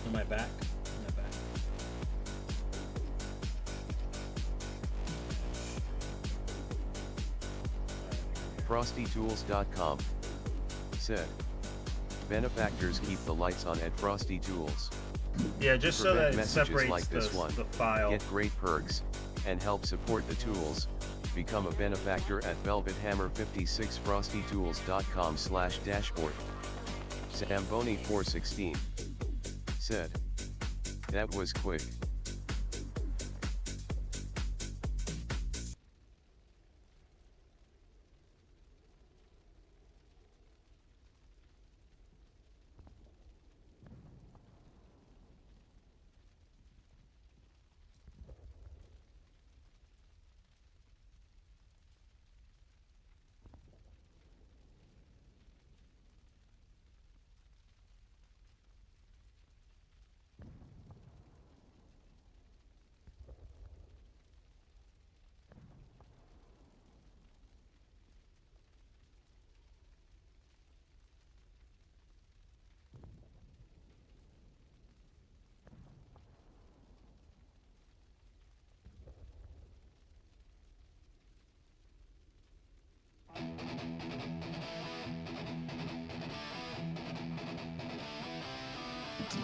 On my back. On my back. FrostyTools.com said, benefactors keep the lights on at Frosty Tools. Yeah, just so that it Messages separates like this one. the file. Get great perks and help support the tools. Become a benefactor at velvethammer56frostytools.com/dashboard. Zamboni416 said, that was quick.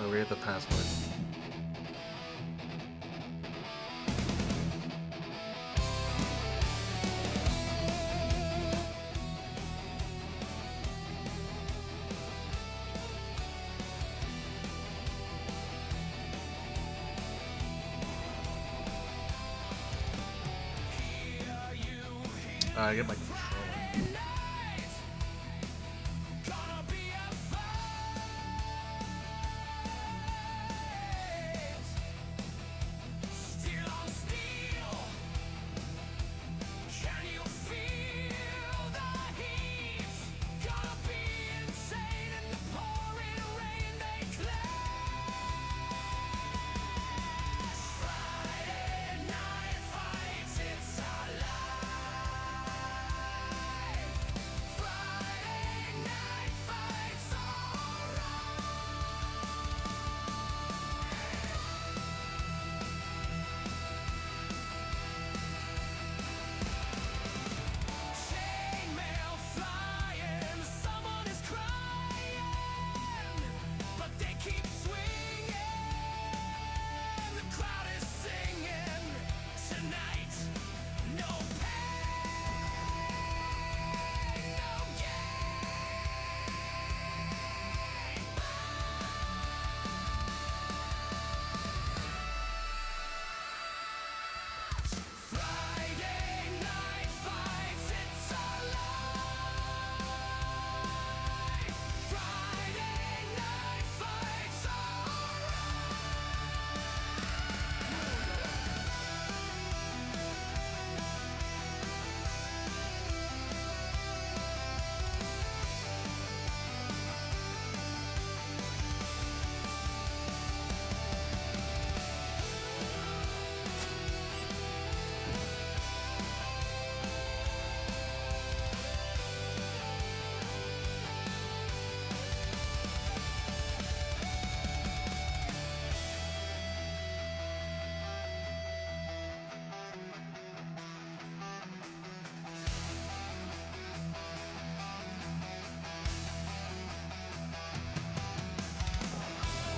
Oh, read the password. I get my controller.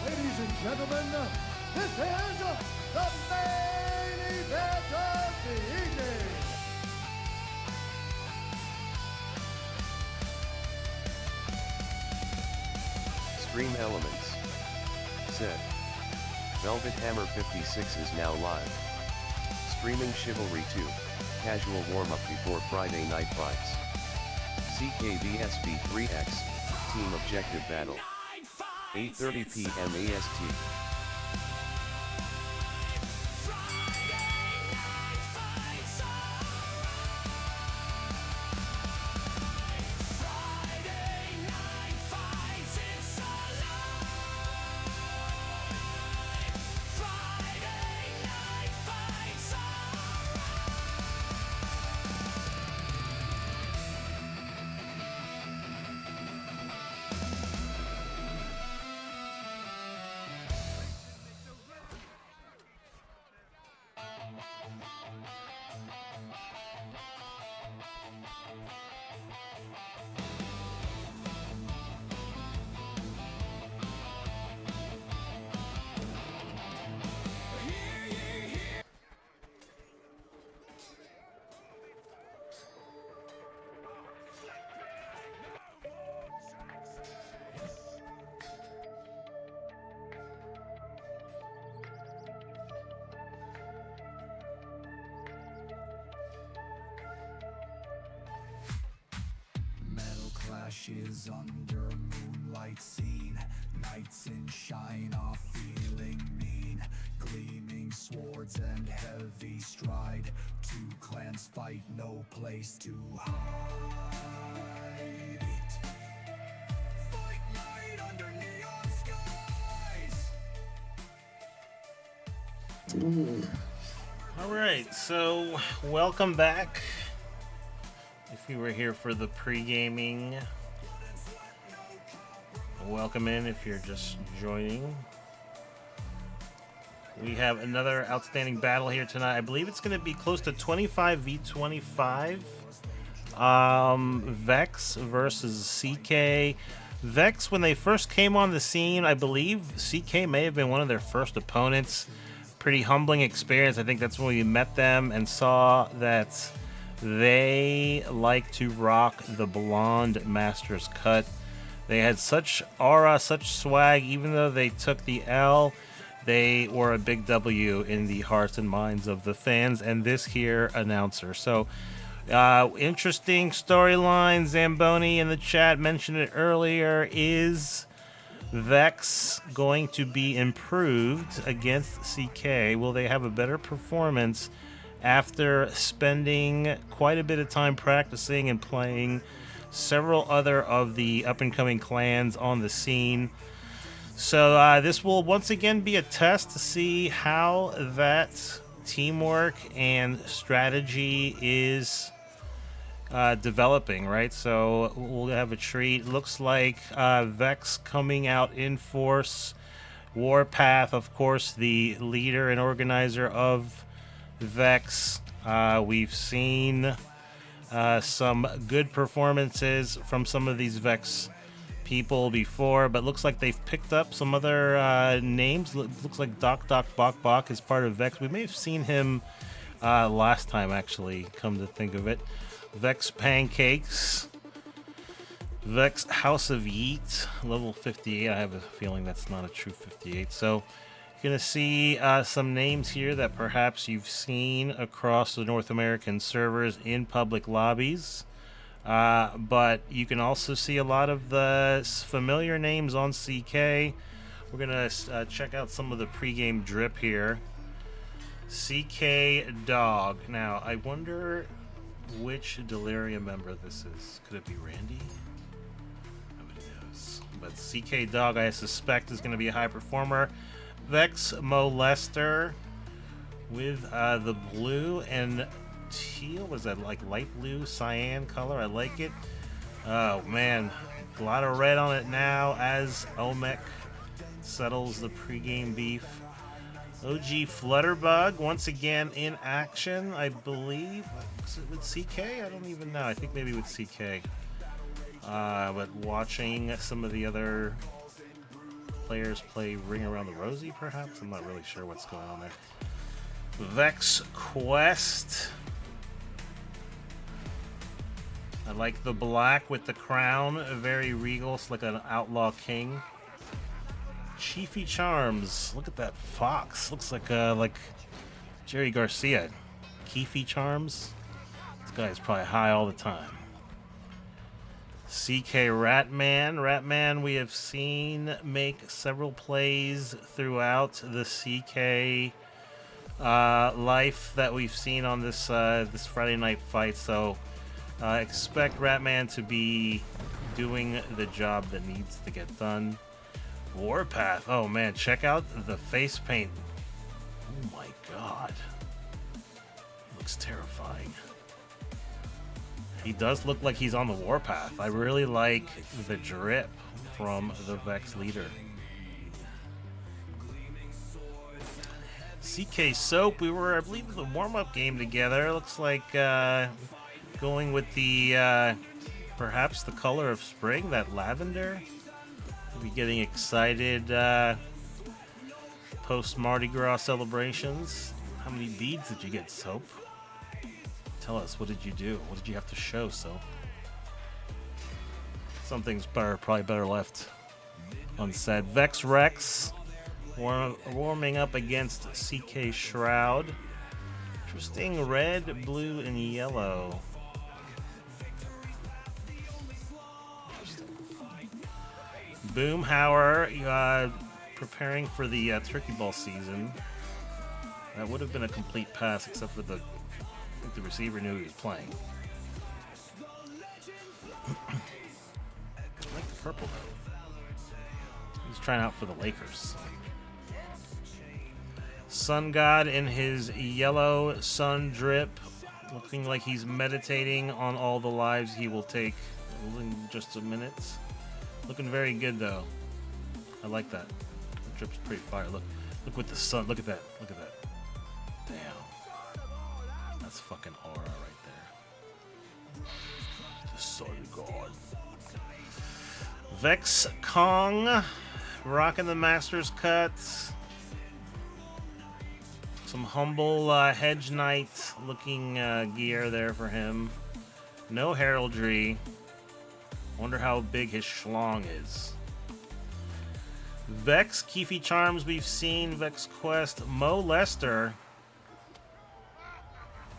Ladies and gentlemen, this is the main event of the evening. Stream Elements said, Velvet Hammer 56 is now live. Streaming Chivalry 2, casual warm-up before Friday Night Fights. CKVS V3X, Team Objective Battle. 8:30 p.m. AST. Witches under moonlight seen, knights in shine are feeling mean, gleaming swords and heavy stride, two clans fight, no place to hide. Fight night under neon skies. All right, so welcome back. If you were here for the pre-gaming, welcome in if you're just joining. We have another outstanding battle here tonight. I believe it's going to be close to 25 v 25. Vex versus CK. Vex, when they first came on the scene, I believe CK may have been one of their first opponents. Pretty humbling experience. I think that's when we met them and saw that they like to rock the blonde master's cut. They had such aura, such swag. Even though they took the L, they were a big W in the hearts and minds of the fans and this here announcer. So, interesting storyline. Zamboni in the chat mentioned it earlier. Is Vex going to be improved against CK? Will they have a better performance after spending quite a bit of time practicing and playing several other of the up-and-coming clans on the scene? So this will once again be a test to see how that teamwork and strategy is developing, right? So we'll have a treat. Looks like Vex coming out in force. Warpath, of course, the leader and organizer of Vex. We've seen some good performances from some of these Vex people before, but looks like they've picked up some other names. Looks like Doc Bok Bok is part of Vex. We may have seen him last time, actually, come to think of it. Vex Pancakes, Vex House of Yeet, level 58. I have a feeling that's not a true 58. So you're going to see some names here that perhaps you've seen across the North American servers in public lobbies. But you can also see a lot of the familiar names on CK. We're going to check out some of the pregame drip here. CK Dog. Now, I wonder which Delirium member this is. Could it be Randy? Nobody knows. But CK Dog, I suspect, is going to be a high performer. Vex Molester with the blue and teal. Was that like light blue cyan color? I like it. Oh man, a lot of red on it now as Olmec settles the pregame beef. OG Flutterbug once again in action, I believe. Was it with CK? I don't even know. I think maybe with CK. But watching some of the other players play Ring Around the Rosie, perhaps? I'm not really sure what's going on there. Vex Quest. I like the black with the crown. Very regal. It's like an outlaw king. Chiefy Charms. Look at that fox. Looks like Jerry Garcia. Keefy Charms. This guy is probably high all the time. CK Ratman. Ratman we have seen make several plays throughout the CK life that we've seen on this this Friday night fight. So expect Ratman to be doing the job that needs to get done. Warpath. Oh man, check out the face paint. Oh my god. Looks terrifying. He does look like he's on the Warpath. I really like the drip from the Vex leader. CK Soap, we were, I believe, in the warm-up game together. Looks like going with the, perhaps the color of spring, that lavender. We'll be getting excited post Mardi Gras celebrations. How many beads did you get, Soap? Tell us, what did you do? What did you have to show, Soap? Something's probably better left unsaid. Vex Rex warming up against CK Shroud. Interesting red, blue, and yellow. Interesting. Boomhauer preparing for the turkey ball season. That would have been a complete pass, except for I think the receiver knew he was playing. I like the purple though. He's trying out for the Lakers. Sun God in his yellow sun drip, looking like he's meditating on all the lives he will take in just a minute. Looking very good though. I like that. The drip's pretty fire. Look with the sun. Look at that. Look at that. Damn. That's fucking aura right there. The Sun God. Vex Kong rocking the Masters cuts. Some humble Hedge Knight looking gear there for him. No heraldry. Wonder how big his schlong is. Vex, Keefy Charms we've seen. Vex Quest, Mo Lester.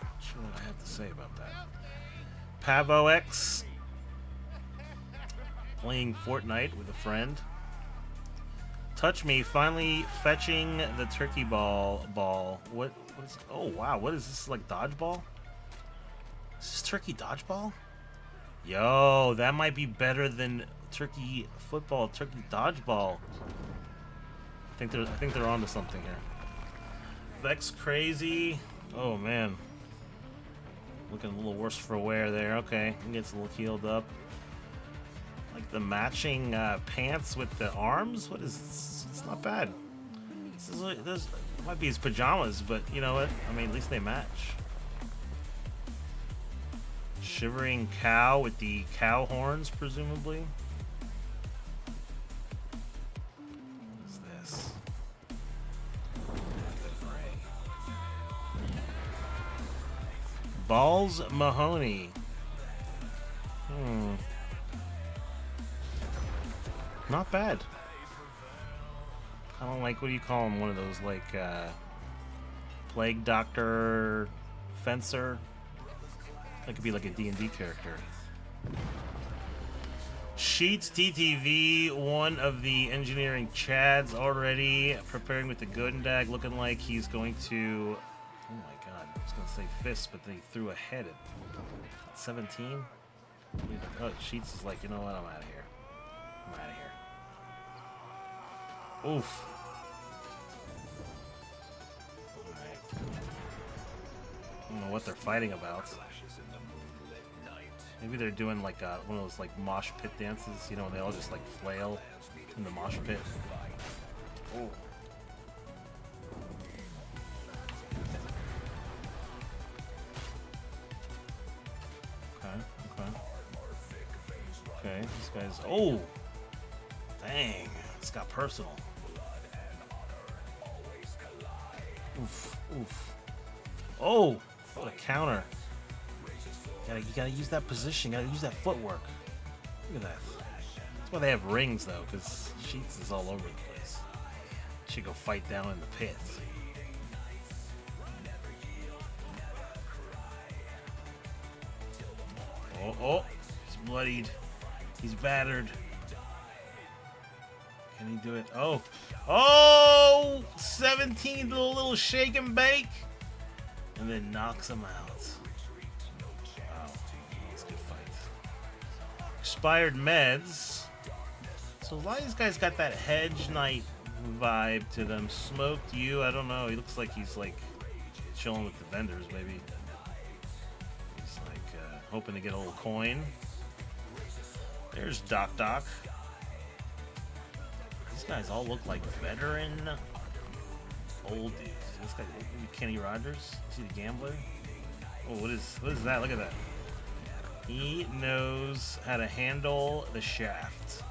Not sure what I have to say about that. Pavo X. Playing Fortnite with a friend. Touch Me finally fetching the turkey ball. What is? Oh wow! What is this? Like dodgeball? Is this turkey dodgeball? Yo, that might be better than turkey football, turkey dodgeball. I think they're onto something here. Vex Crazy. Oh man, looking a little worse for wear there. Okay, he gets a little healed up. Like the matching pants with the arms. What is this? It's not bad. This might be his pajamas, but you know what? I mean, at least they match. Shivering cow with the cow horns, presumably. What is this? Balls Mahoney. Not bad. I don't like, what do you call him? One of those, like, Plague Doctor Fencer. That could be like a D&D character. Sheets TTV, one of the engineering chads already preparing with the Godendag, looking like he's going to... Oh my god, I was going to say fist, but they threw a head at 17. Oh, Sheets is like, you know what, I'm out of here. I'm out of here. Oof. Alright. I don't know what they're fighting about. Maybe they're doing like one of those like mosh pit dances, you know, they all just like flail in the mosh pit. Oh. Okay, this guy's... Oh! Dang, this got personal. Oof, oof. Oh! What a counter. You gotta use that position, you gotta use that footwork. Look at that. That's why they have rings though, because Sheets is all over the place. Should go fight down in the pit. Oh, he's bloodied. He's battered. Can he do it? Oh! Oh! 17 to a little shake and bake. And then knocks him out. Wow. That's a good fight. Expired meds. So a lot of these guys got that Hedge Knight vibe to them. Smoked you, I don't know. He looks like he's like chilling with the vendors, maybe. He's like hoping to get a little coin. There's Doc. These guys all look like veteran old dudes. This guy, Kenny Rogers. Is he the gambler? Oh, what is that? Look at that. He knows how to handle the shaft.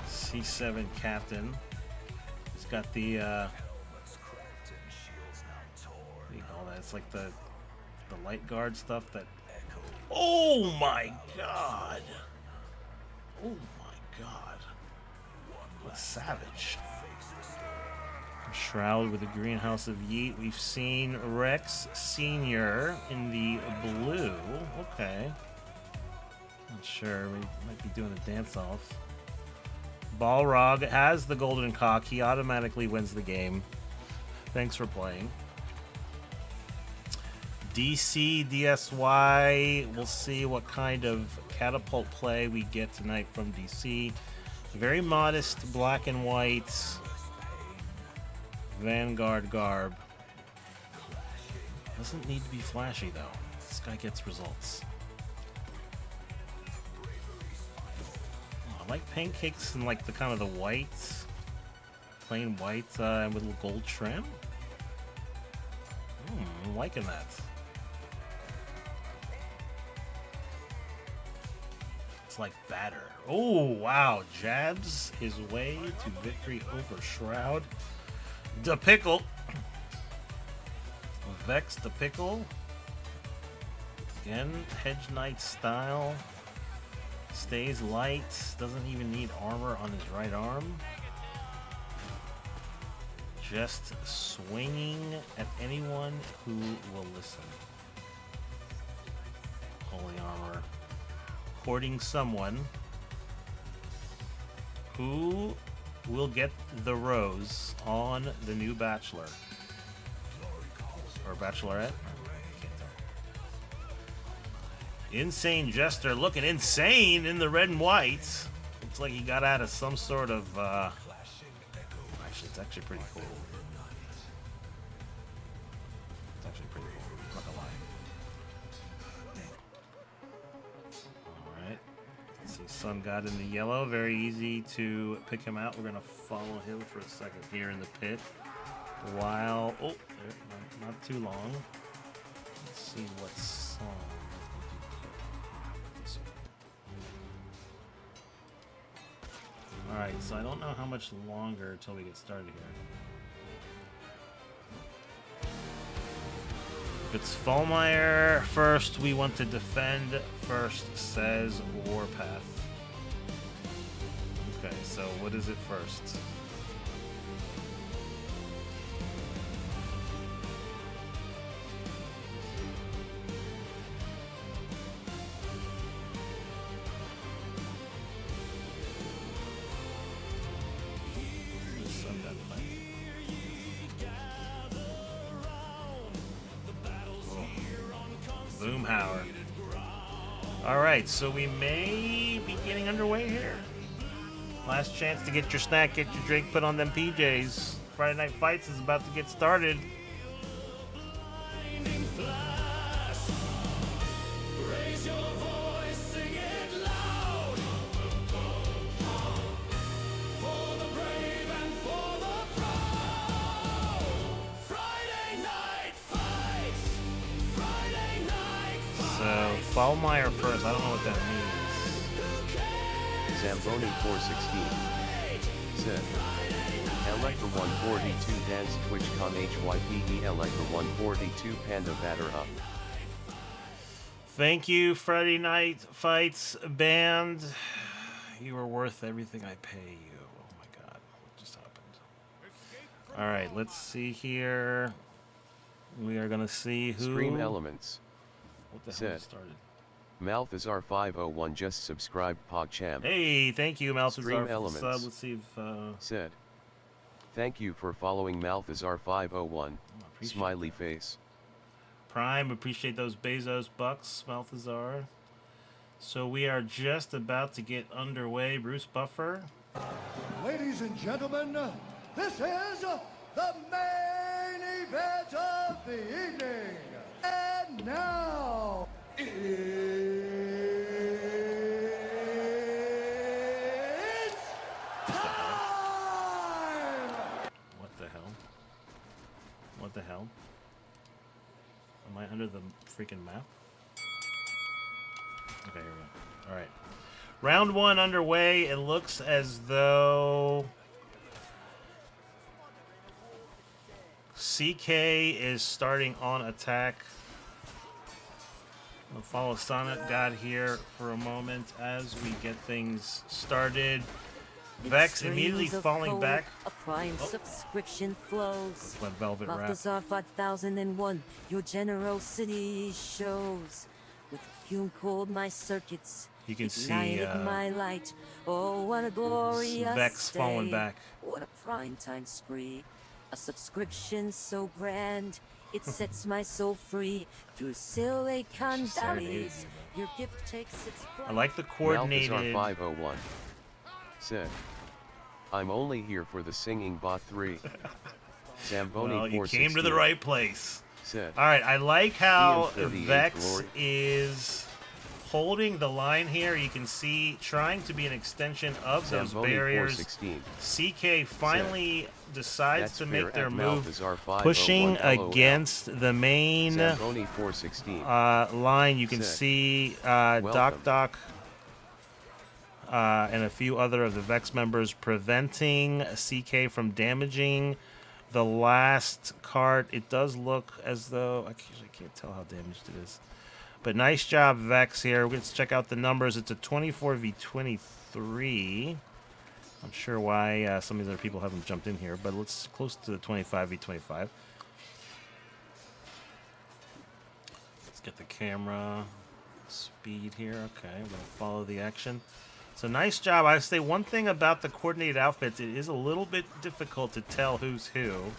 C7 captain. He's got the what do you call that? It's like the light guard stuff that... Oh my god! Oh my god. What a savage. Shroud with the Greenhouse of Yeet. We've seen Rex Sr. in the blue. Okay. Not sure. We might be doing a dance-off. Balrog has the golden cock. He automatically wins the game. Thanks for playing. DC, DSY. We'll see what kind of catapult play we get tonight from DC. Very modest black and white Vanguard garb. Doesn't need to be flashy though. This guy gets results. Oh, I like pancakes and like the kind of the white, plain white with a little gold trim. I'm liking that. It's like batter. Oh wow! Jabs his way to victory over Shroud. The pickle. Vex the pickle. Again, Hedge Knight style. Stays light. Doesn't even need armor on his right arm. Just swinging at anyone who will listen. Holy armor. Courting someone who will get the rose on the new Bachelor. Or Bachelorette? Can't tell. Insane Jester looking insane in the red and white. Looks like he got out of some sort of actually, it's actually pretty cool. It's actually pretty cool. I'm not gonna lie. Alright. Let's see, Sun God in the yellow. Very easy to pick him out. We're gonna follow him for a second here in the pit. While not too long. Let's see what song. Alright, so I don't know how much longer until we get started here. If it's Fallmeyer first, we want to defend first, says Warpath. Okay, so what is it first? Boomhauer. Alright, so we may be getting underway here. Last chance to get your snack, get your drink, put on them PJs. Friday Night Fights is about to get started. Fallmeyer first, I don't know what that means. Zamboni 416 said, Electra 142 dance TwitchCon HYPE Electra 142 Panda batter up. Thank you, Friday Night Fights band. You are worth everything I pay you. Oh my god, what just happened? Alright, let's see here. We are gonna see who. Stream Elements. What the hell said, just started? Malthazar 501 just subscribed PogChamp. Hey, thank you, Malthazar. Stream Elements. Let's see if, said, thank you for following Malthazar 501. Smiley face. Prime, appreciate those Bezos bucks, Malthazar. So we are just about to get underway. Bruce Buffer. Ladies and gentlemen, this is the main event of the evening. And now, it's time! What the hell? What the hell? Am I under the freaking map? Okay, here we go. Alright. Round one underway. It looks as though CK is starting on attack. We'll follow Sonnet God here for a moment as we get things started. Vex immediately falling back. A prime subscription flows. Let Velvet Wrap. Balthazar 5001, your generosity shows. With fume cooled my circuits. You can see ignited my light. Oh, what a glorious Vex falling day. back. What a prime time spree. A subscription so grand. It sets my soul free through Silicon Valleys. Your gift takes its flight. I like the coordinated. Malthazar 501 said, "I'm only here for the singing bot 3." Zamboni Well, you 416 came to the right place. said, All right, I like how EM38 Vex Glory. is holding the line here. You can see trying to be an extension of those Zamboni barriers. 416 CK finally decides That's to fair make their at move, Malthazar 501 pushing LOL. against the main Zamboni 416 line. You can Sick. see Welcome. Doc and a few other of the Vex members preventing CK from damaging the last cart. It does look as though I can't tell how damaged it is, but nice job, Vex. Here, let's check out the numbers. It's a 24v23. Not sure why some of these other people haven't jumped in here, but let's close to the 25v25. Let's get the camera speed here. Okay, I'm gonna follow the action. So nice job. I say one thing about the coordinated outfits, it is a little bit difficult to tell who's who.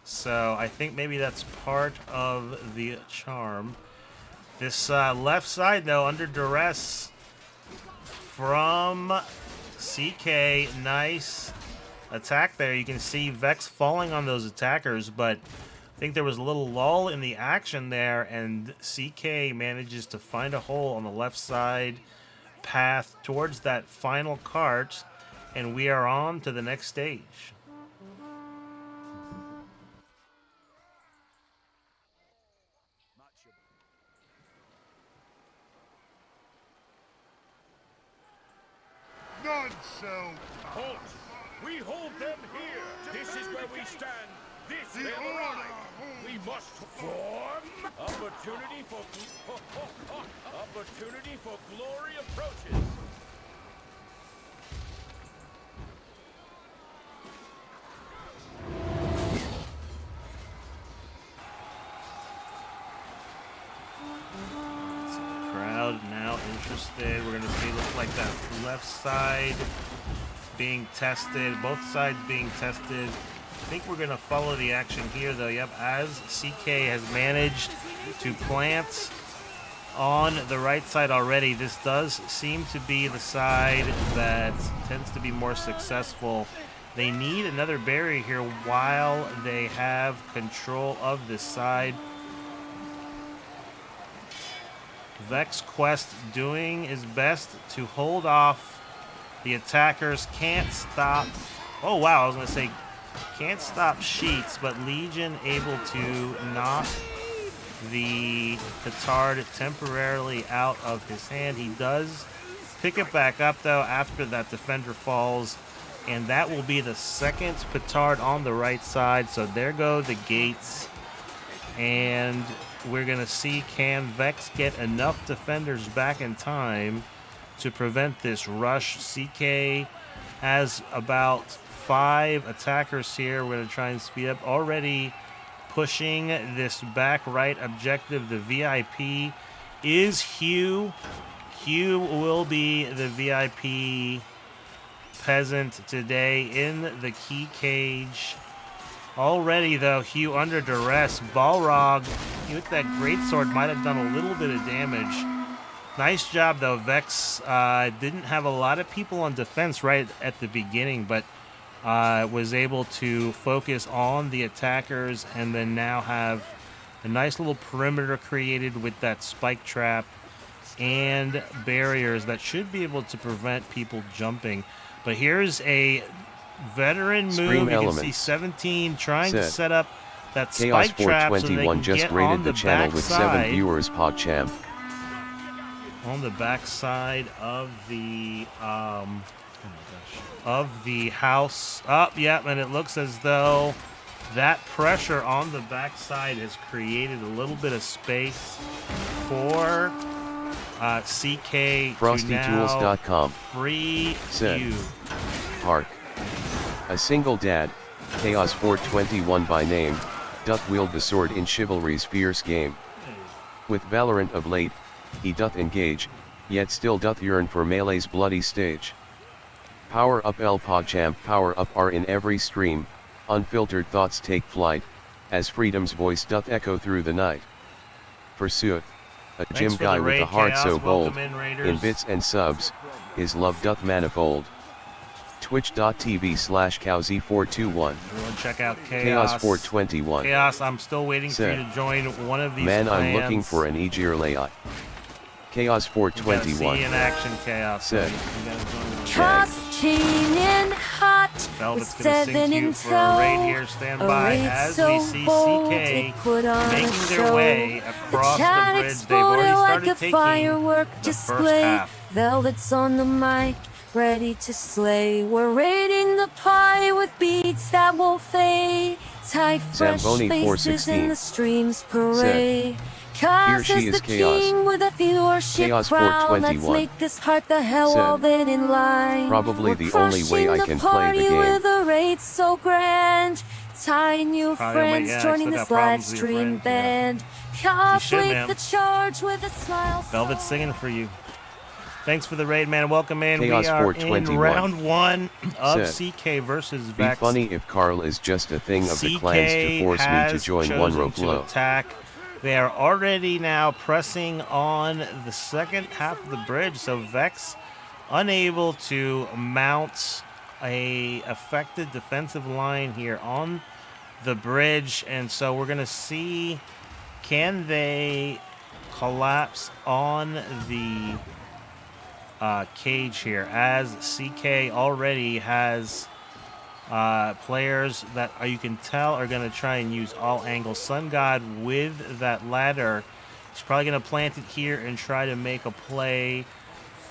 So I think maybe that's part of the charm. This left side, though, under duress from CK. Nice attack there. You can see Vex falling on those attackers, but I think there was a little lull in the action there, and CK manages to find a hole on the left side path towards that final cart, and we are on to the next stage. None shall Halt! We hold them here! This is where we stand! This The their order right! holds. We must form! Opportunity for... Opportunity for glory approaches! Crowd now interested. We're going to see, looks like that left side being tested, both sides being tested. I think we're going to follow the action here, though. Yep, as CK has managed to plant on the right side already, this does seem to be the side that tends to be more successful. They need another barrier here while they have control of this side. Vex Quest doing his best to hold off the attackers. Can't stop. Oh, wow. I was going to say can't stop Sheets, but Legion able to knock the petard temporarily out of his hand. He does pick it back up, though, after that defender falls, and that will be the second petard on the right side. So there go the gates, and we're going to see, can Vex get enough defenders back in time to prevent this rush? CK has about 5 attackers here. We're going to try and speed up. Already pushing this back right objective. The VIP is Hugh. Hugh will be the VIP peasant today in the key cage. Already, though, Hugh under duress. Balrog, with that greatsword, might have done a little bit of damage. Nice job, though. Vex didn't have a lot of people on defense right at the beginning, but was able to focus on the attackers and then now have a nice little perimeter created with that spike trap and barriers that should be able to prevent people jumping. But here's a veteran move. Scream You can Element see 17 trying to said, set up that Chaos spike trap so they 421 can just get rated on the channel with 7 backside. viewers. PogChamp. On the backside of the house. Up, yep, and it looks as though that pressure on the backside has created a little bit of space for CK to now FrostyTools.com free said, you. Hark. A single dad, Chaos 421 by name, doth wield the sword in chivalry's fierce game. With Valorant of late, he doth engage, yet still doth yearn for melee's bloody stage. Power up El PogChamp, power up R in every stream, unfiltered thoughts take flight, as freedom's voice doth echo through the night. Forsooth, a gym guy with a heart so bold, in bits and subs, his love doth manifold. Twitch.tv/Cowz421. Everyone check out Chaos. Chaos421. Chaos, I'm still waiting for you to join one of these Man, clans. I'm looking for an easier layout. Chaos421. See you in action, Chaos. Sick. Cross-chaining hot Velvet's with gonna 7 sink you in for a raid here. tow. Stand A by raid as so we see bold, CK it put on a making their show. way across the chat bridge. They've exploded already like started a taking firework the display. first half. Velvet's on the mic, ready to slay. We're raiding the pie with beats that won't fade. Tight fresh Zamboni faces 416. in the streams parade. Here Cause she is is the Chaos. king with a viewership Chaos crown. Let's 421. make this heart the hell Sick. of it in line. Probably We're the only way I crushing can play the party game. with a raid so grand. Tie new Probably, friends yeah, I joining still this got live problems with your stream friends, band. Cause should, lead man. the charge with a smile. Velvet's singing for you. Thanks for the raid, man. Welcome in. Chaos We are in 421. round 1 of Sick. CK versus Be Vex. funny if Carl is just a thing of the CK clans to force me to has join chosen one row to flow. attack. They are already now pressing on the second half of the bridge, so Vex unable to mount a effective defensive line here on the bridge, and so we're going to see, can they collapse on the cage here, as CK already has players that you can tell are going to try and use all angles. Sun God with that ladder, he's probably going to plant it here and try to make a play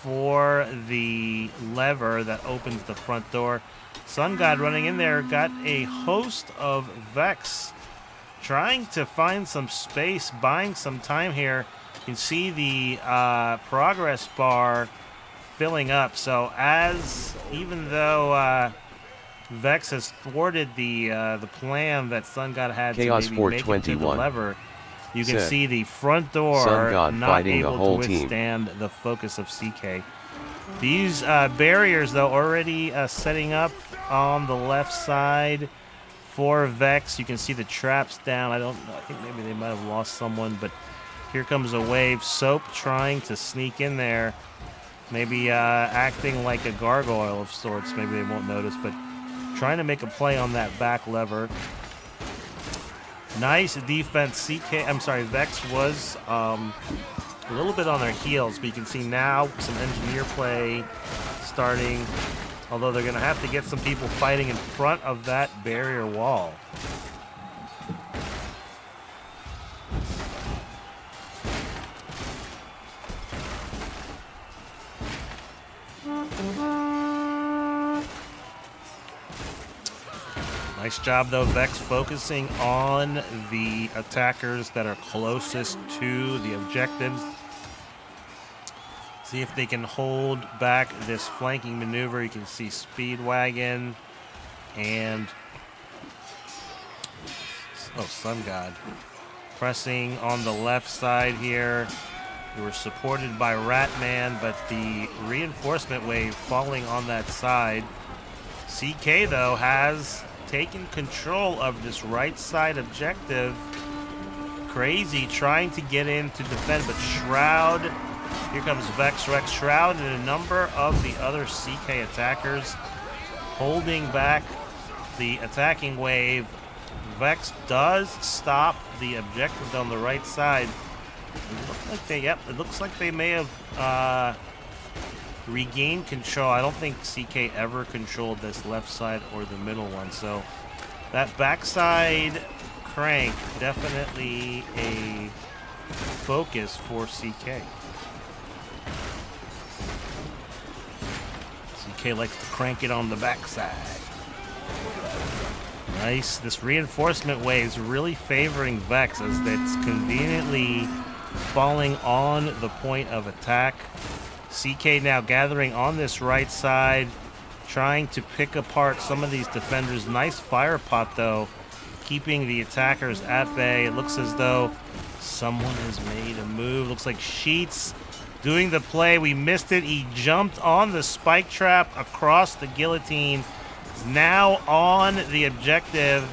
for the lever that opens the front door. Sun God running in there, got a host of Vex trying to find some space, buying some time here. You can see the progress bar filling up. So even though Vex has thwarted the plan that Sun God had Chaos to maybe make it to the 421. lever, you can Sick. see the front door Sun God not fighting the able whole to team. withstand the focus of CK. These barriers, though, already setting up on the left side for Vex. You can see the traps down. I think maybe they might have lost someone, but here comes a wave. Soap trying to sneak in there, maybe acting like a gargoyle of sorts. Maybe they won't notice, but trying to make a play on that back lever. Nice defense. Vex was a little bit on their heels, but you can see now some engineer play starting, although they're going to have to get some people fighting in front of that barrier wall. Nice job, though, Vex focusing on the attackers that are closest to the objectives. See if they can hold back this flanking maneuver. You can see Speedwagon and Sun God pressing on the left side here. We were supported by Ratman, but the reinforcement wave falling on that side. CK, though, has taken control of this right side objective. Crazy trying to get in to defend, but Shroud, here comes Vex, Shroud, and a number of the other CK attackers holding back the attacking wave. Vex does stop the objective on the right side. It looks like they may have regained control. I don't think CK ever controlled this left side or the middle one, so that backside crank definitely a focus for CK. CK likes to crank it on the backside. Nice. This reinforcement wave is really favoring Vex, as it's conveniently falling on the point of attack. CK now gathering on this right side, trying to pick apart some of these defenders. Nice fire pot, though, keeping the attackers at bay. It looks as though Someone has made a move. Looks like Sheets doing the play. We missed it. He jumped on the spike trap across the guillotine. Is now on the objective.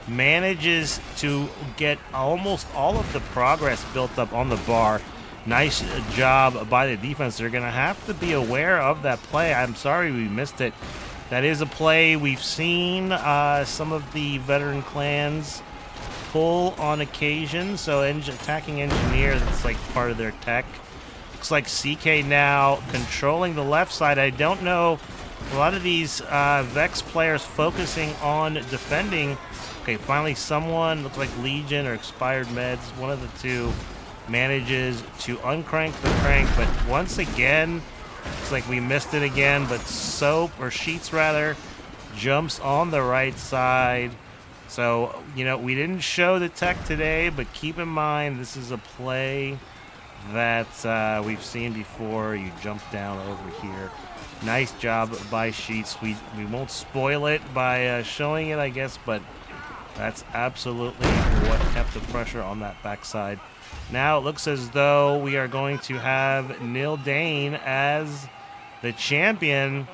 Manages to get almost all of the progress built up on the bar. Nice job by the defense. They're going to have to be aware of that play. I'm sorry we missed it. That is a play we've seen some of the veteran clans pull on occasion. So attacking engineer, that's like part of their tech. Looks like CK now controlling the left side. I don't know. A lot of these Vex players focusing on defending. Okay, finally someone, looks like Legion or Expired Meds, one of the two, manages to uncrank the crank, but once again, looks like we missed it again, but Soap, or Sheets rather, jumps on the right side. So, you know, we didn't show the tech today, but keep in mind this is a play that we've seen before. You jump down over here. Nice job by Sheets. We won't spoil it by showing it, I guess, but that's absolutely what kept the pressure on that backside. Now it looks as though we are going to have Neil Dane as the champion.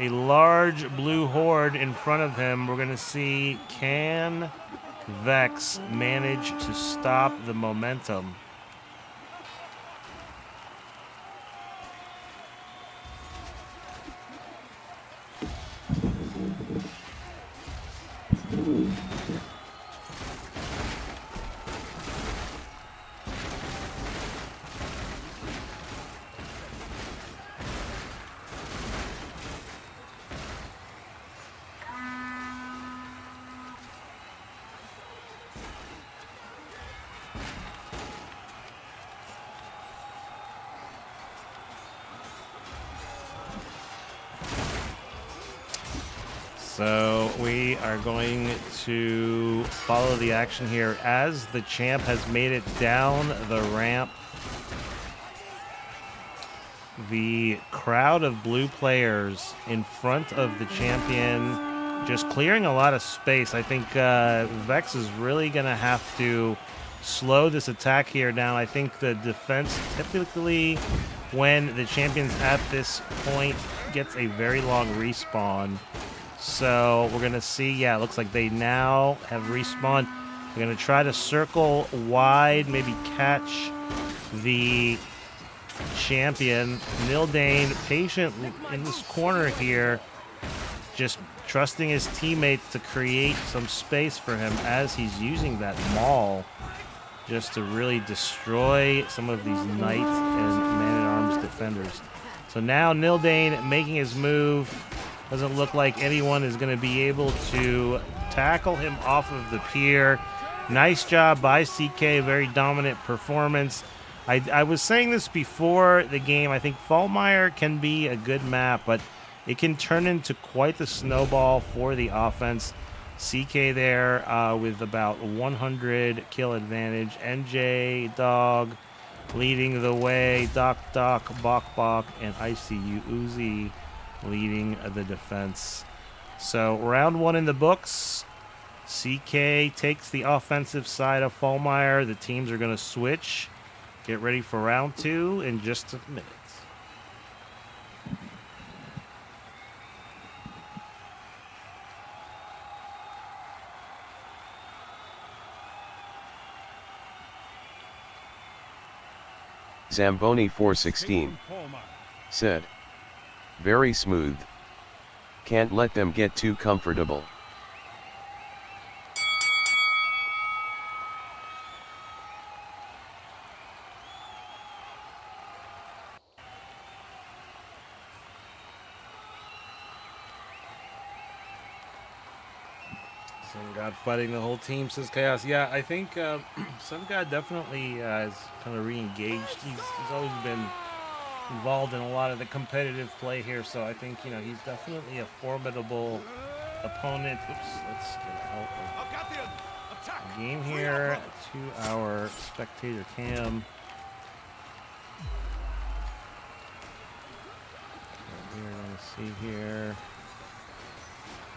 A large blue horde in front of him. We're going to see, can Vex manage to stop the momentum? So we are going to follow the action here as the champ has made it down the ramp. The crowd of blue players in front of the champion just clearing a lot of space. I think Vex is really going to have to slow this attack here down. I think the defense typically, when the champion's at this point, gets a very long respawn. So we're going to see, yeah, it looks like they now have respawned. They're going to try to circle wide, maybe catch the champion. Nildane, patient in this corner here, just trusting his teammates to create some space for him as he's using that maul just to really destroy some of these knight and man-at-arms defenders. So now Nildane making his move. Doesn't look like anyone is going to be able to tackle him off of the pier. Nice job by CK, very dominant performance. I was saying this before the game. I think Faultmire can be a good map, but it can turn into quite the snowball for the offense. CK there with about 100 kill advantage. NJ, Dog leading the way. Doc, Bok, and ICU Uzi leading the defense. So round one in the books. CK takes the offensive side of Faultmire. The teams are going to switch. Get ready for round two in just a minute. Zamboni 416 said, "Very smooth. Can't let them get too comfortable." Sun God fighting the whole team, says Chaos. Yeah, I think Sun God definitely is kind of re-engaged. He's always been involved in a lot of the competitive play here, so I think, you know, he's definitely a formidable opponent. Oops, let's get out of the game here to our spectator cam. We're going to see here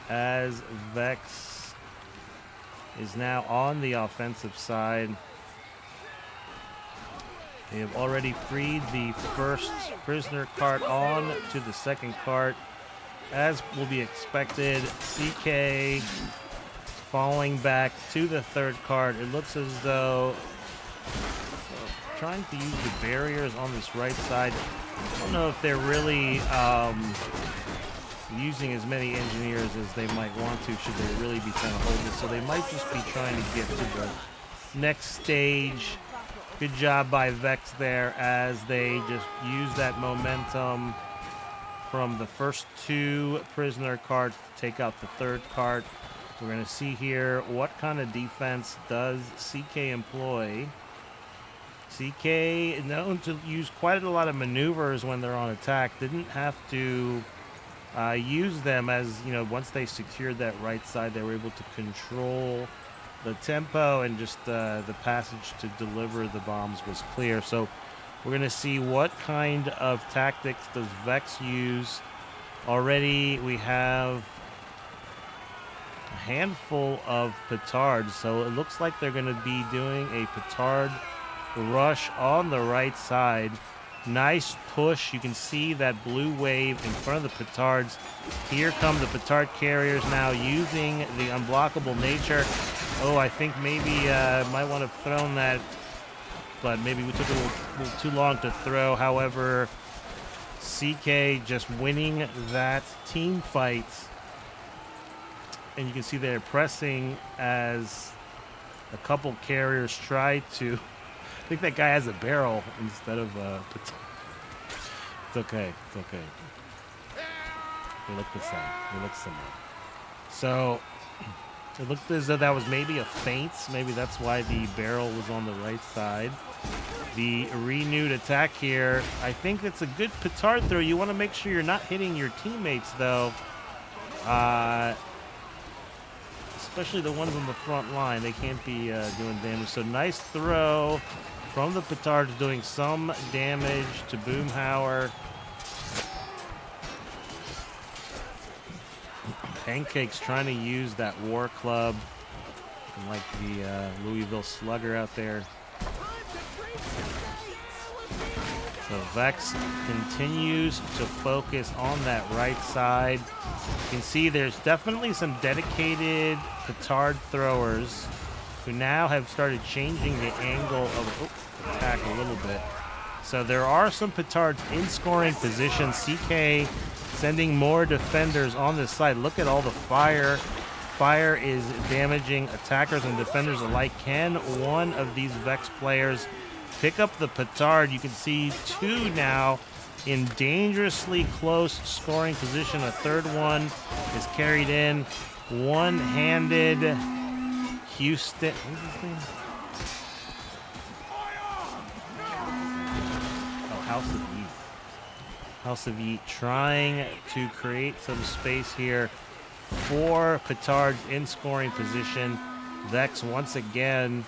as Vex is now on the offensive side. They have already freed the first prisoner cart on to the second cart. As will be expected, CK falling back to the third cart. It looks as though trying to use the barriers on this right side. I don't know if they're really using as many engineers as they might want to should they really be trying to hold this. So they might just be trying to get to the next stage. Good job by Vex there as they just use that momentum from the first two prisoner carts to take out the third cart. We're going to see here what kind of defense does CK employ. CK known to use quite a lot of maneuvers when they're on attack. Didn't have to use them as, you know, once they secured that right side, they were able to control the tempo and just the passage to deliver the bombs was clear. So we're going to see what kind of tactics does Vex use. Already we have a handful of petards, so it looks like they're going to be doing a petard rush on the right side. Nice push. You can see that blue wave in front of the petards. Here come the petard carriers now using the unblockable nature. Oh, I think maybe might want to have thrown that, but maybe we took a little too long to throw. However, CK just winning that team fight. And you can see they're pressing as a couple carriers try to... I think that guy has a barrel instead of a... It's okay. It's okay. They look the same. They look similar. So it looked as though that was maybe a feint. Maybe that's why the barrel was on the right side. The renewed attack here. I think it's a good petard throw. You want to make sure you're not hitting your teammates, though. Especially the ones on the front line. They can't be doing damage. So nice throw from the petards, doing some damage to Boomhauer. Pancake's trying to use that war club, like the Louisville Slugger out there. So Vex continues to focus on that right side. You can see there's definitely some dedicated petard throwers who now have started changing the angle of attack a little bit. So there are some petards in scoring position. CK sending more defenders on this side. Look at all the fire. Fire is damaging attackers and defenders alike. Can one of these Vex players pick up the petard? You can see two now in dangerously close scoring position. A third one is carried in. One-handed Houston. What's his name? Oh, House of Yeet. House of Yeet trying to create some space here for petards in scoring position. Vex once again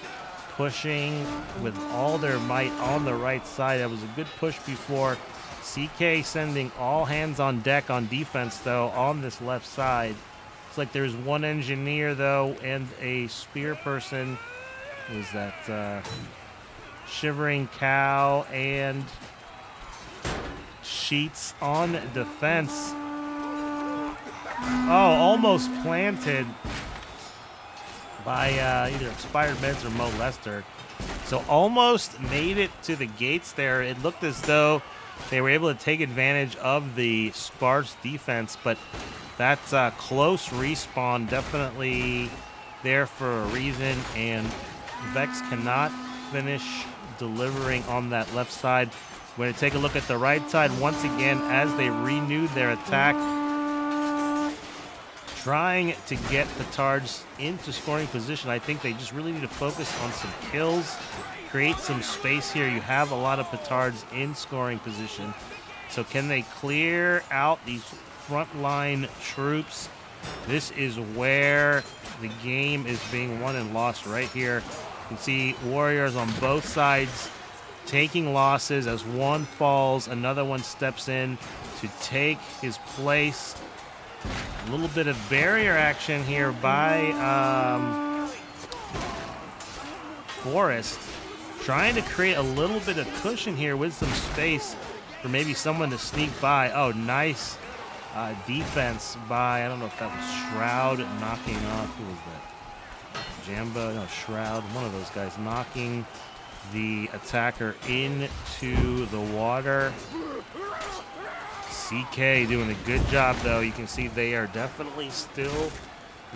pushing with all their might on the right side. That was a good push before. CK sending all hands on deck on defense, though, on this left side. It's like there's one engineer, though, and a spear person. Was that Shivering Cow and Sheets on defense. Oh, almost planted by either Expired Meds or Mo Lester. So almost made it to the gates there. It looked as though they were able to take advantage of the sparse defense, but that's a close respawn, definitely there for a reason, and Vex cannot finish delivering on that left side. We're going to take a look at the right side once again as they renewed their attack, trying to get petards into scoring position. I think they just really need to focus on some kills, create some space here. You have a lot of petards in scoring position. So can they clear out these frontline troops? This is where the game is being won and lost right here. You can see warriors on both sides taking losses. As one falls, another one steps in to take his place. A little bit of barrier action here by Forrest, trying to create a little bit of cushion here with some space for maybe someone to sneak by. Oh, nice defense by, I don't know if that was Shroud knocking off, who was that? Jamba, no, Shroud, one of those guys knocking the attacker into the water. CK doing a good job, though. You can see they are definitely still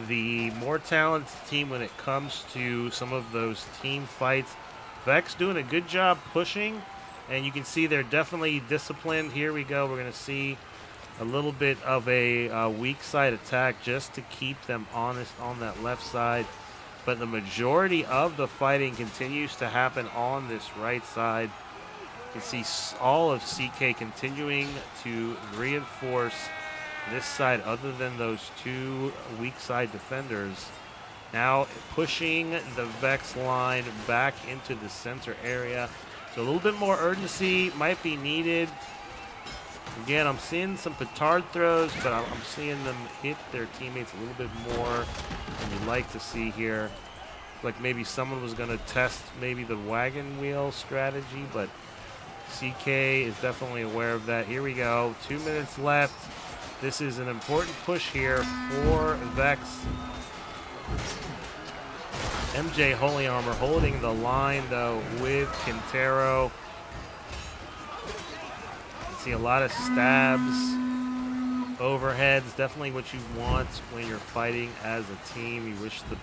the more talented team when it comes to some of those team fights. Vex doing a good job pushing, and you can see they're definitely disciplined. Here we go. We're going to see a little bit of a weak side attack just to keep them honest on that left side. But the majority of the fighting continues to happen on this right side. You can see all of CK continuing to reinforce this side other than those two weak side defenders. Now pushing the Vex line back into the center area. So a little bit more urgency might be needed. Again, I'm seeing some petard throws, but I'm seeing them hit their teammates a little bit more than you'd like to see here. Like maybe someone was going to test maybe the wagon wheel strategy, but CK is definitely aware of that. Here we go. 2 minutes left. This is an important push here for Vex. MJ Holy Armor holding the line, though, with Quintero. See a lot of stabs, overheads, definitely what you want when you're fighting as a team. You wish the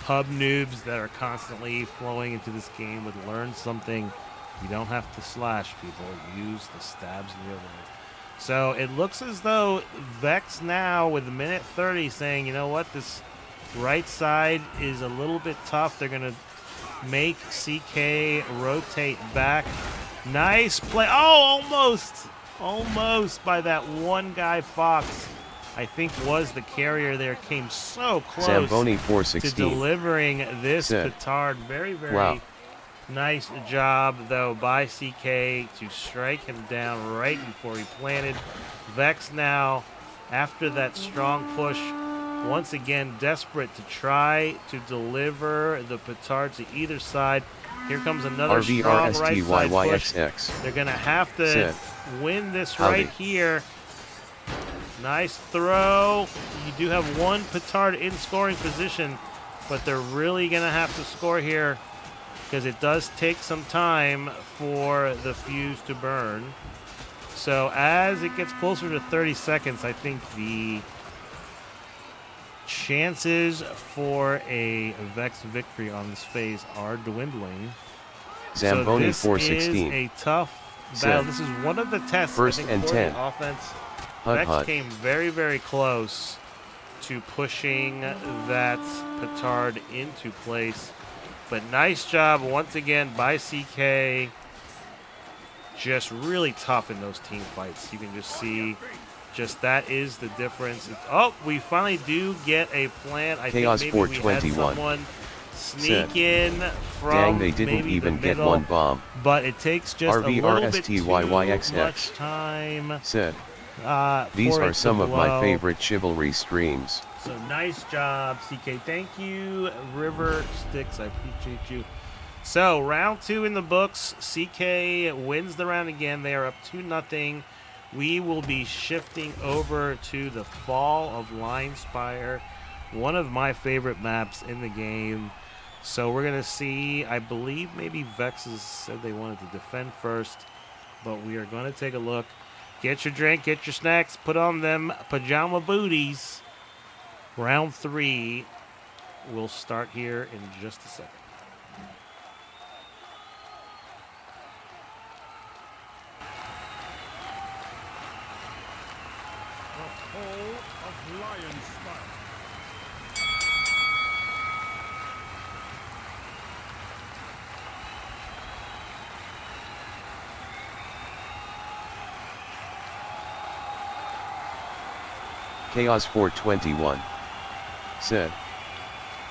pub noobs that are constantly flowing into this game would learn something. You don't have to slash people, use the stabs and the overheads. So it looks as though Vex now with a minute 30 saying, you know what, this right side is a little bit tough. They're going to make CK rotate back. Nice play. Oh, almost by that one guy. Fox, I think, was the carrier there. Came so close Zamboni 416 to delivering this petard. Very, very nice job, though, by CK to strike him down right before he planted. Vex now, after that strong push, once again desperate to try to deliver the petard to either side. Here comes another strong right side push. They're going to have to win this right here. Nice throw. You do have one petard in scoring position, but they're really going to have to score here because it does take some time for the fuse to burn. So as it gets closer to 30 seconds, I think the chances for a Vex victory on this phase are dwindling. Zamboni so this 416 is a tough battle. This is one of the tests. First I think, and for 10. the offense. Hut, Vex came very, very close to pushing that petard into place. But nice job once again by CK. Just really tough in those team fights. You can just see. Just that is the difference. Oh, we finally do get a plan. I Chaos think maybe 421 we had someone sneak in from dang, they didn't maybe even the get middle, one bomb. but it takes just a little bit too RVRSTYYXX much time. Said, these are some of my favorite chivalry streams. So nice job, CK. Thank you, River Sticks. I appreciate you. So round 2 in the books. CK wins the round again. They are up 2-0. We will be shifting over to the Fall of Linespire, one of my favorite maps in the game. So we're going to see, I believe maybe Vexes said they wanted to defend first, but we are going to take a look. Get your drink, get your snacks, put on them pajama booties. Round 3 will start here in just a second. Chaos 421 said,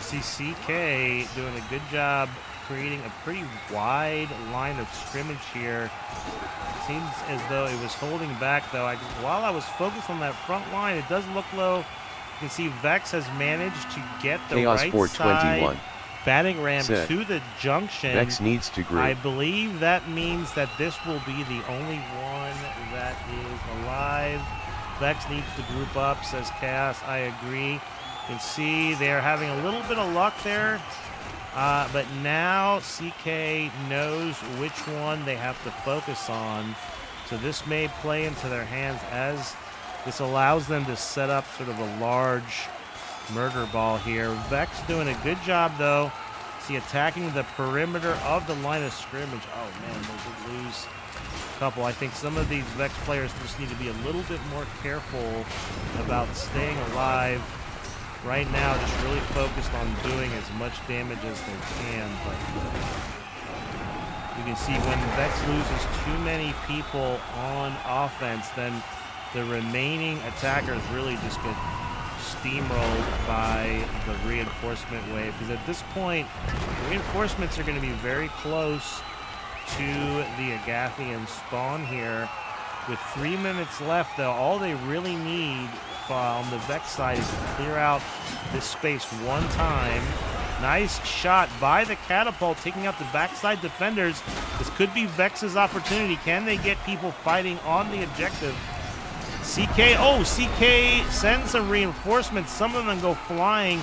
See CK doing a good job creating a pretty wide line of scrimmage here. Seems as though it was holding back, though. While I was focused on that front line, it does look low. You can see Vex has managed to get the Chaos right 421 side batting ram said, to the junction. Vex needs to group. I believe that means that this will be the only one that is alive. Vex needs to group up, says Chaos. I agree. You can see they're having a little bit of luck there. But now CK knows which one they have to focus on. So this may play into their hands as this allows them to set up sort of a large murder ball here. Vex doing a good job, though. See, attacking the perimeter of the line of scrimmage. Oh, man, they did lose a couple. I think some of these Vex players just need to be a little bit more careful about staying alive. Right now, just really focused on doing as much damage as they can. But you can see when Vex loses too many people on offense, then the remaining attackers really just get steamrolled by the reinforcement wave. Because at this point, reinforcements are going to be very close to the Agathian spawn here. With 3 minutes left, though, all they really need on the Vex side is to clear out this space one time. Nice shot by the catapult, taking out the backside defenders. This could be Vex's opportunity. Can they get people fighting on the objective? CK sends some reinforcements. Some of them go flying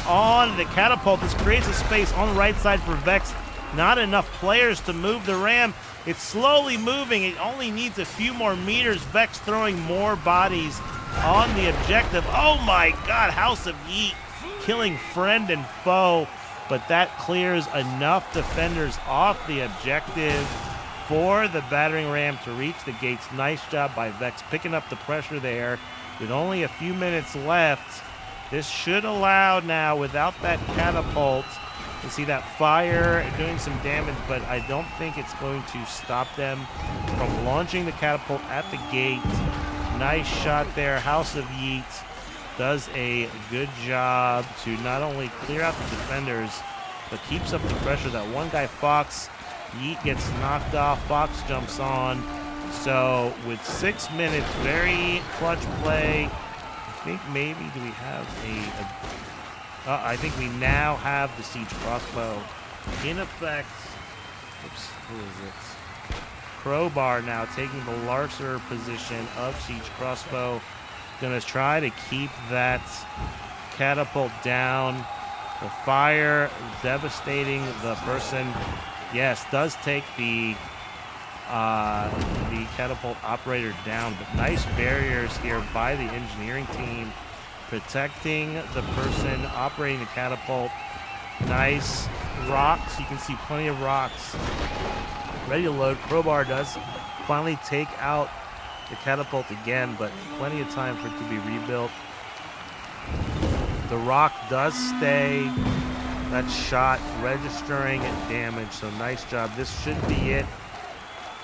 on the catapult. This creates a space on the right side for Vex. Not enough players to move the ram. It's slowly moving. It only needs a few more meters. Vex throwing more bodies on the objective. Oh my God, House of Yeet killing friend and foe. But that clears enough defenders off the objective for the battering ram to reach the gates. Nice job by Vex picking up the pressure there. With only a few minutes left, this should allow now, without that catapult, you see that fire doing some damage, but I don't think it's going to stop them from launching the catapult at the gate. Nice shot there. House of Yeet does a good job to not only clear out the defenders, but keeps up the pressure. That one guy, Fox, Yeet gets knocked off. Fox jumps on. So with 6 minutes, very clutch play. I think maybe do we have I think we now have the siege crossbow in effect. Oops, who is it? Crowbar now taking the larger position of siege crossbow. Gonna try to keep that catapult down. The fire devastating the person. Yes, does take the catapult operator down, but nice barriers here by the engineering team, protecting the person operating the catapult. Nice rocks. You can see plenty of rocks ready to load. Crowbar does finally take out the catapult again, but plenty of time for it to be rebuilt. The rock does stay. That shot registering damage, so nice job. This should be it.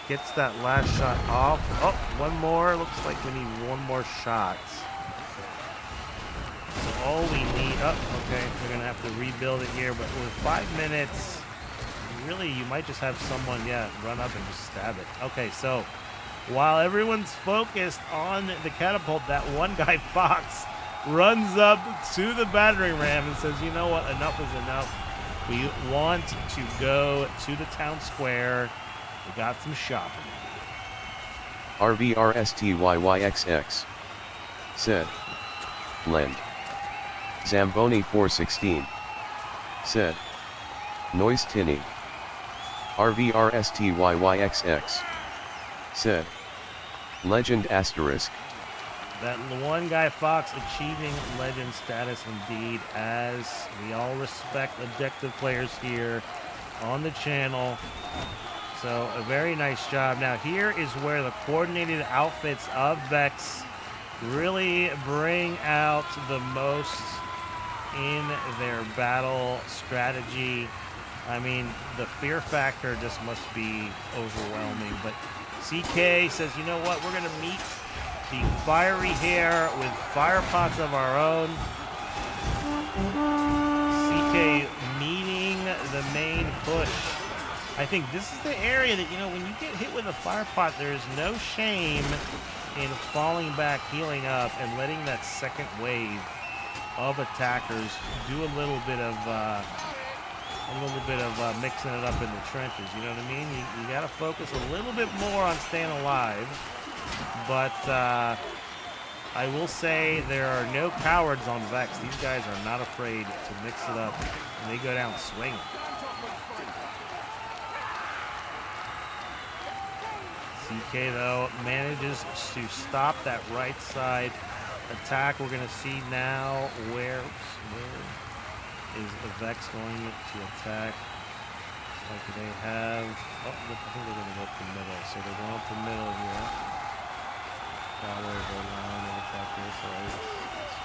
Gets that last shot off. Oh, one more. Looks like we need one more shot. So all we need, okay, we're gonna have to rebuild it here, but with 5 minutes, really you might just have someone, run up and just stab it. Okay, so while everyone's focused on the catapult, that one guy, Fox, runs up to the battering ram and says, you know what, enough is enough. We want to go to the town square. We got some shopping. RVRSTYYXX said, Lend. Zamboni 416 said, Noise Tinny. RVRSTYYXX said, Legend asterisk. That one guy, Fox, achieving legend status indeed, as we all respect objective players here on the channel. So a very nice job. Now here is where the coordinated outfits of Vex really bring out the most in their battle strategy. I mean, the fear factor just must be overwhelming. But CK says, you know what, we're going to meet the fiery hair with fire pots of our own. CK meeting the main push. I think this is the area that, you know, when you get hit with a fire pot, there's no shame in falling back, healing up, and letting that second wave of attackers do a little bit of mixing it up in the trenches. You know what I mean? You got to focus a little bit more on staying alive. But I will say there are no cowards on Vex. These guys are not afraid to mix it up, and they go down swinging. CK, though, manages to stop that right side attack. We're going to see now where is the Vex going to attack. Like they have, I think they're going to go up the middle. So they're going up the middle here.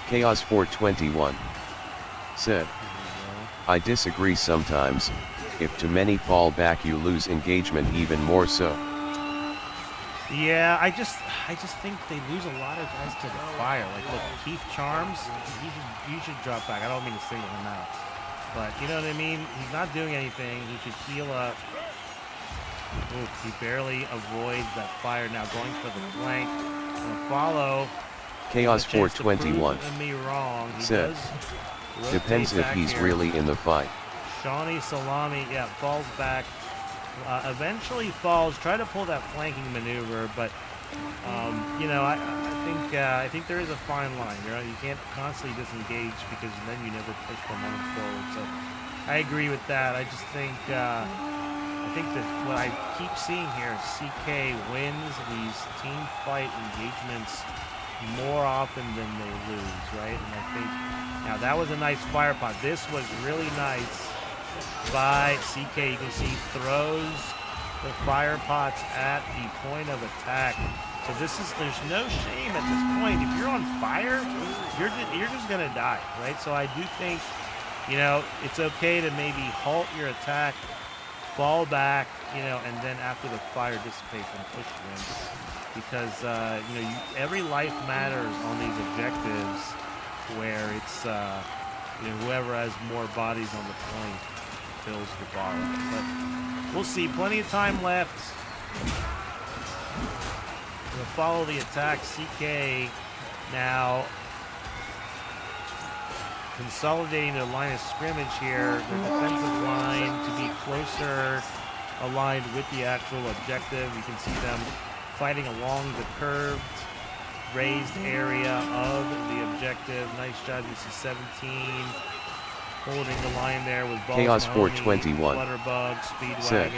Chaos 421 said, I disagree sometimes. If too many fall back, you lose engagement even more so. Yeah, I just think they lose a lot of guys to the fire. Like, look, Keith Charms, you should drop back. I don't mean to single him out, but you know what I mean? He's not doing anything. He should heal up. Ooh, he barely avoids that fire. Now going for the flank. Gonna follow. Chaos 421 me wrong. He said, depends if he's here. Really in the fight. Shawnee Salami, yeah, falls back. Eventually falls. Try to pull that flanking maneuver, but you know, I think there is a fine line. You can't constantly disengage because then you never push momentum forward. So I agree with that. I just think that what I keep seeing here is CK wins these team fight engagements more often than they lose, right? And I think now that was a nice fire pot. This was really nice by CK. You can see throws the fire pots at the point of attack. So there's no shame at this point. If you're on fire, you're just gonna die, right? So I do think, you know, it's okay to maybe halt your attack, fall back, you know, and then after the fire dissipates and push wins, because you know, every life matters on these objectives where it's you know, whoever has more bodies on the point fills the bar up. But we'll see. Plenty of time left. We'll follow the attack. CK now consolidating the line of scrimmage here. The defensive line to be closer aligned with the actual objective. You can see them fighting along the curved, raised area of the objective. Nice job. This is 17. Holding the line there with Balls Chaos Mahoney, 421 Flutterbug, Speedwagon. said,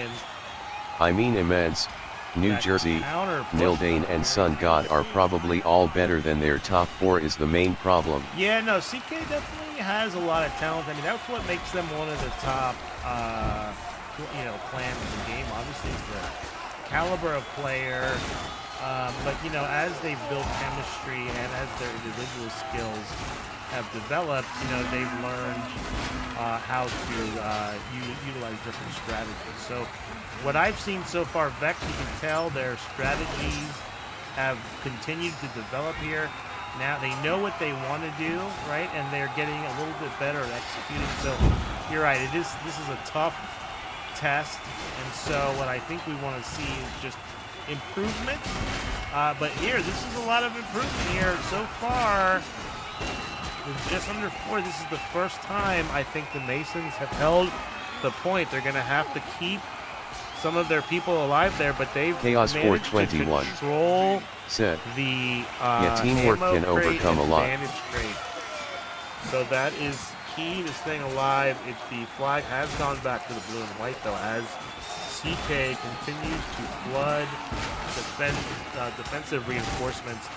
I mean immense. New Jersey, Nildane and Sun God are probably all better than their top 4 is the main problem. Yeah, no, CK definitely has a lot of talent. I mean, that's what makes them one of the top, you know, clans in the game. Obviously, it's the caliber of player. But, you know, as they've built chemistry and as their individual skills have developed, you know, they've learned how to utilize different strategies. So what I've seen so far, Vex, you can tell their strategies have continued to develop here. Now they know what they want to do, right? And they're getting a little bit better at executing. So you're right, this is a tough test. And so what I think we want to see is just improvement. But here, this is a lot of improvement here. So far, with just under 4, this is the first time I think the Masons have held the point. They're going to have to keep some of their people alive there, but they've Chaos managed 421 to control said, the yeah, teamwork ammo can crate overcome a and lot. damage crate. So that is key to staying alive. If the flag has gone back to the blue and white, though, as CK continues to flood defensive reinforcements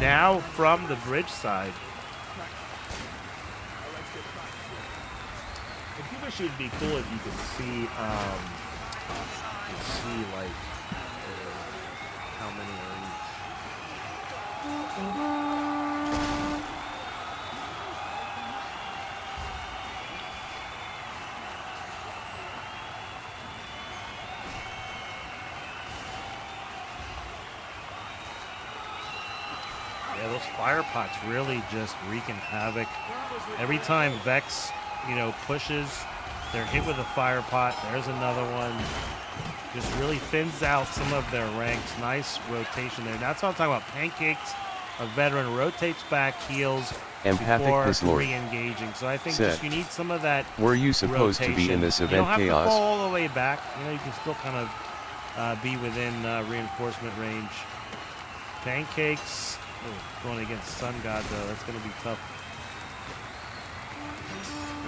now from the bridge side. I do wish it would be cool if you could see, like how many are each. Yeah, those fire pots really just wreaking havoc. Every time Vex you know, pushes. They're hit with a fire pot. There's another one. Just really thins out some of their ranks. Nice rotation there. That's what I'm talking about. Pancakes, a veteran, rotates back, heals before re-engaging. So I think just you need some of that. Were you supposed rotation. to be in this event, You don't have Chaos? to fall all the way back. You know, you can still kind of be within reinforcement range. Pancakes going against Sun God, though. That's going to be tough.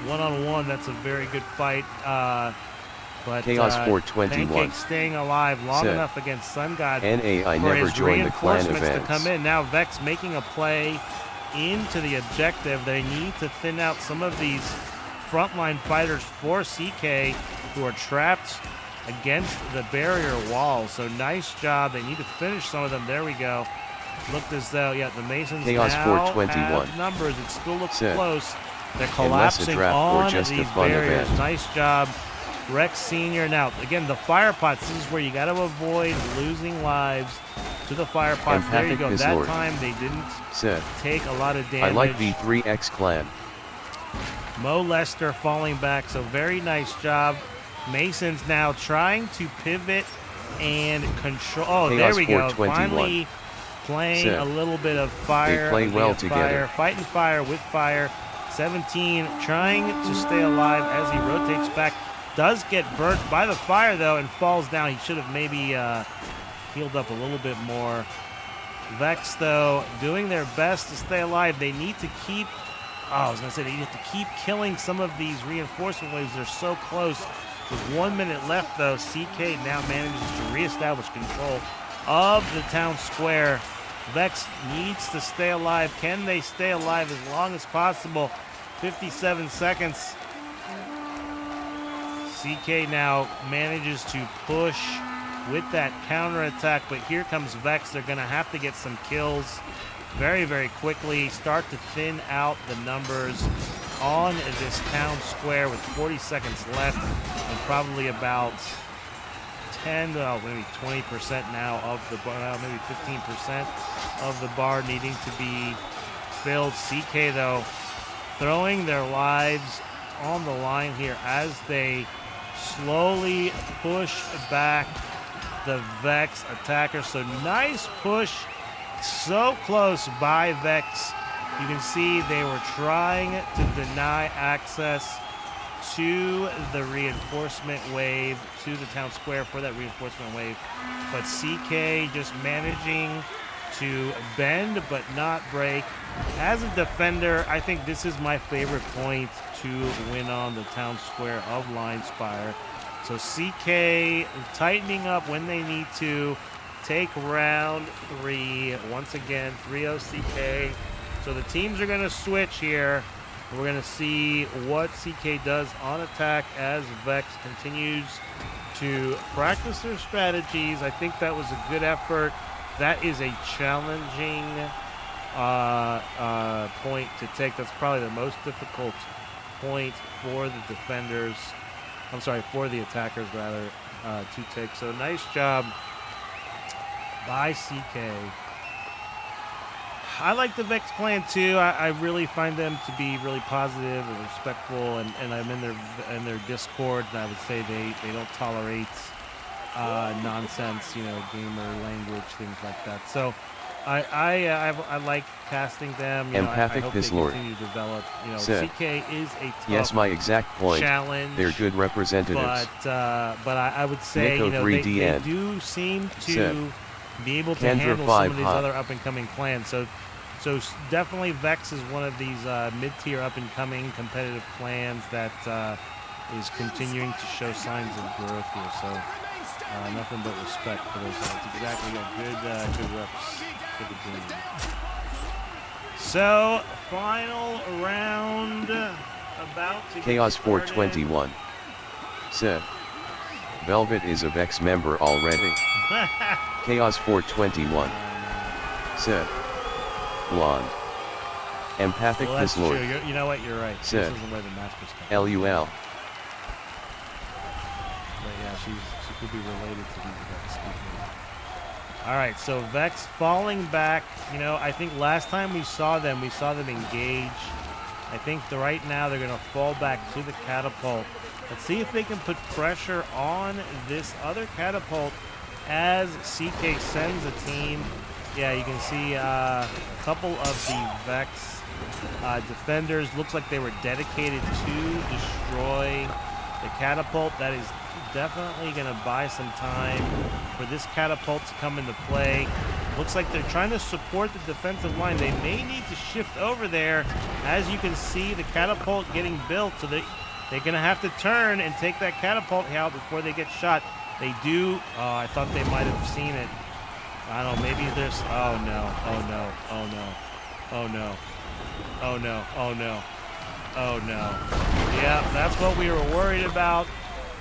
One-on-one, that's a very good fight. But Chaos 421. Pancake staying alive long enough against Sun God I for never his joined the clan reinforcements events. to come in. Now Vex making a play into the objective. They need to thin out some of these frontline fighters for CK who are trapped against the barrier wall. So nice job. They need to finish some of them. There we go. Looked as though, yeah, the Masons Chaos now 421. have numbers. It still looks close. They're Unless a collapsing draft on or just these a fun barriers. event. Nice job, Rex Senior. Now, again, the fire pots. This is where you got to avoid losing lives to the fire pots. There you go. That time they didn't take a lot of damage. I like V3X clan. Mo Lester falling back, so very nice job. Masons now trying to pivot and control. Oh, Chaos there we go. 421. Finally playing a little bit of fire. They play well together. Fighting fire with fire. 17 trying to stay alive as he rotates back. Does get burnt by the fire, though, and falls down. He should have maybe healed up a little bit more. Vex, though, doing their best to stay alive. They need to keep... Oh, I was going to say, they need to keep killing some of these reinforcement waves. They're so close. With 1 minute left, though, CK now manages to reestablish control of the town square. Vex needs to stay alive. Can they stay alive as long as possible? 57 seconds. CK now manages to push with that counterattack, but here comes Vex. They're going to have to get some kills very, very quickly. Start to thin out the numbers on this town square with 40 seconds left and probably about 10, maybe 20% now of the bar, maybe 15% of the bar needing to be filled. CK, though, throwing their lives on the line here as they slowly push back the Vex attacker. So nice push, so close by Vex. You can see they were trying to deny access to the reinforcement wave, to the town square for that reinforcement wave. But CK just managing to bend but not break. As a defender, I think this is my favorite point to win on the town square of Line Spire. So CK tightening up when they need to. Take round 3. Once again, 3-0 CK. So the teams are going to switch here. We're going to see what CK does on attack as Vex continues to practice their strategies. I think that was a good effort. That is a challenging point to take. That's probably the most difficult point for the defenders. I'm sorry, for the attackers, rather, to take. So nice job by CK. I like the Vex clan too. I really find them to be really positive and respectful, and I'm in their Discord, and I would say they don't tolerate nonsense, gamer language, things like that. So I like casting them. Empathic I hope this they lord. continue to develop. Sir. CK is a tough Yes, my exact point. challenge. They're good representatives. But I would say Nico they 3DN. do seem to Sir. be able to Kendra handle 5 some of these hot. other up-and-coming clans. So definitely Vex is one of these mid-tier up-and-coming competitive clans that is continuing to show signs of growth here. So nothing but respect for those guys. Exactly, good reps for the game. So final round about to Chaos get started. 421. Sir. Velvet is a Vex member already. Chaos 421. Sir. Blonde. Empathic Well, that's this lord. true. You know what? You're right. Sir. This isn't where the masters come. LUL. But yeah, she could be related to these Vex people. All right, so Vex falling back. I think last time we saw them engage I think right now they're going to fall back to the catapult. Let's see if they can put pressure on this other catapult as CK sends a team. Yeah, you can see a couple of the Vex defenders. Looks like they were dedicated to destroy the catapult. That is definitely going to buy some time for this catapult to come into play. Looks like they're trying to support the defensive line. They may need to shift over there. As you can see, the catapult getting built, so they're going to have to turn and take that catapult out before they get shot. They do. Oh, I thought they might have seen it. I don't know. Maybe there's. Oh no. Oh no. Oh no. Oh no. Oh no. Oh no. Oh no. Yeah, that's what we were worried about.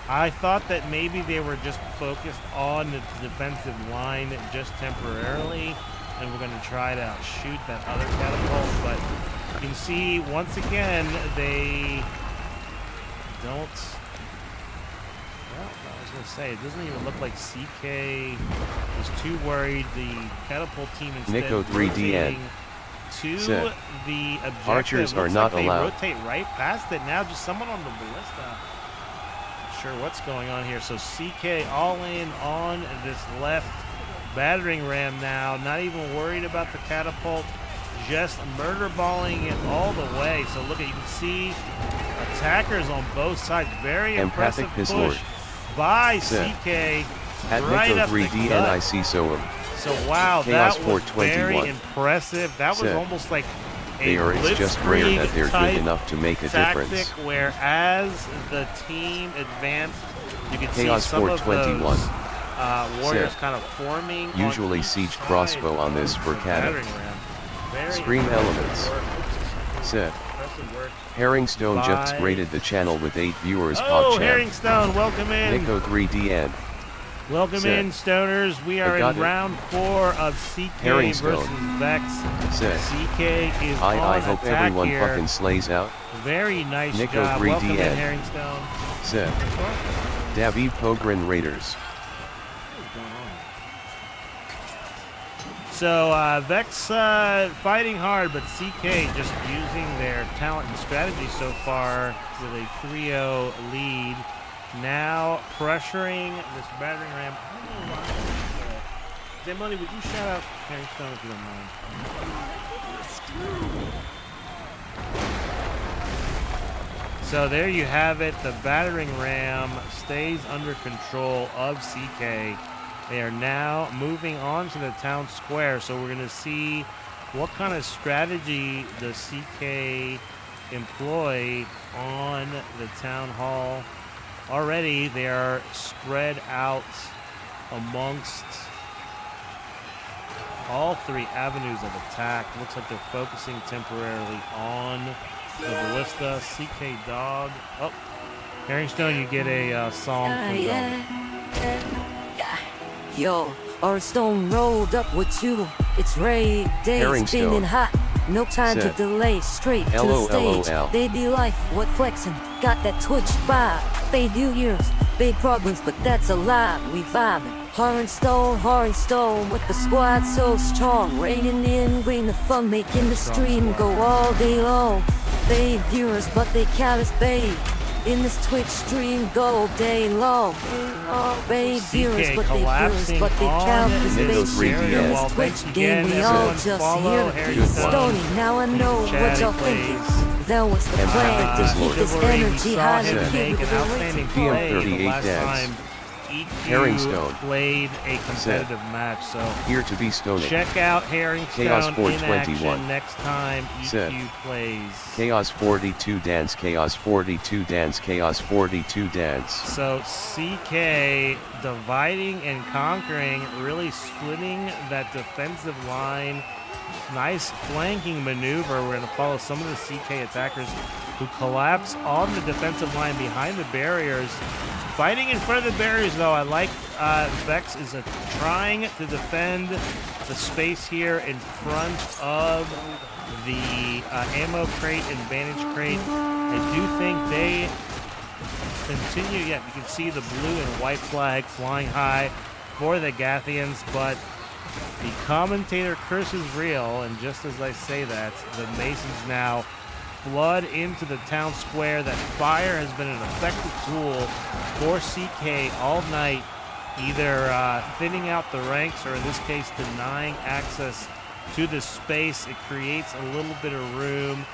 I thought that maybe they were just focused on the defensive line just temporarily, and we're going to try to shoot that other catapult. But you can see once again they don't. Well, I was going to say, it doesn't even look like CK was too worried. The catapult team instead Nico 3DN to said, the objective. Archers are Looks not like allowed. They rotate right past it. Now just someone on the ballista. Not sure what's going on here. So CK all in on this left battering ram now. Not even worried about the catapult. Just murder balling it all the way. So look at, you can see attackers on both sides. Very Empathic impressive Piss push Lord by said, CK. At right Nico up the 3D gut. and IC Soem. So wow, Chaos that was 421 very impressive. That was said, almost like a They are, it's just rare that they're blitzkrieg good enough to make a tactic, difference. where as the team advanced, you could Chaos see some of 421 those warriors said, kind of forming. usually on each siege side crossbow on this of for the cannon. battering ram. Very Scream impressive Elements work. said, Impressive work. Herringstone just By- graded the channel with 8 viewers. Oh, PogChamp. Herringstone, welcome in. Nico 3DN Welcome said, in, Stoners. We are got in it. round 4 of CK Herringstone versus Vex. said, CK is I on hope attack everyone here. fucking slays out. Very nice Nico job. 3DN Welcome in, Herringstone. said, David Pogren Raiders. So Vex fighting hard, but CK just using their talent and strategy so far with a 3-0 lead. Now pressuring this battering ram. I don't know why. Zamoni, would you shout out Herringstone if you don't mind? So there you have it. The battering ram stays under control of CK. They are now moving on to the town square. So we're going to see what kind of strategy does CK employ on the town hall. Already they are spread out amongst all 3 avenues of attack. Looks like they're focusing temporarily on the ballista. CK Dog. Oh, Herringstone, you get a song from them. Yo, our stone rolled up with you. It's raid day, Herringstone spinning hot. No time to said, delay, straight to the LOLOL. stage. They be like, what flexing? Got that Twitch vibe. Fade New Year's, big problems, but that's a lie. We vibing. Horror with the squad so strong. Raining in, rain the fun, making the stream go all day long. Fade viewers, but they count as babe. In this Twitch stream go all day long. Babe viewers, but they viewers, but they count as Nintendo babe. 3DS. In Well, this Twitch thanks game, we again, all everyone. just Follow here. Herringstone. Stony, now I know what Chatty y'all plays. thinking. That was the Empathic plan to Piss keep Lord. this Chivalry, we energy saw high him and make keep an it outstanding away. play the PM38 last dance. time Herringstone EQ played a competitive match. So Here to be stoning. check out Herringstone Chaos in 421 action next time said, EQ plays. Chaos 42 dance, Chaos 42 dance, Chaos 42 dance. So CK dividing and conquering, really splitting that defensive line. Nice flanking maneuver. We're going to follow some of the CK attackers who collapse on the defensive line behind the barriers. Fighting in front of the barriers, though, I like Vex is trying to defend the space here in front of the ammo crate and bandage crate. I do think they continue. Yeah, you can see the blue and white flag flying high for the Gathians, but the commentator curse is real, and just as I say that, the Masons now flood into the town square. That fire has been an effective tool for CK all night, either thinning out the ranks or in this case denying access to this space. It creates a little bit of room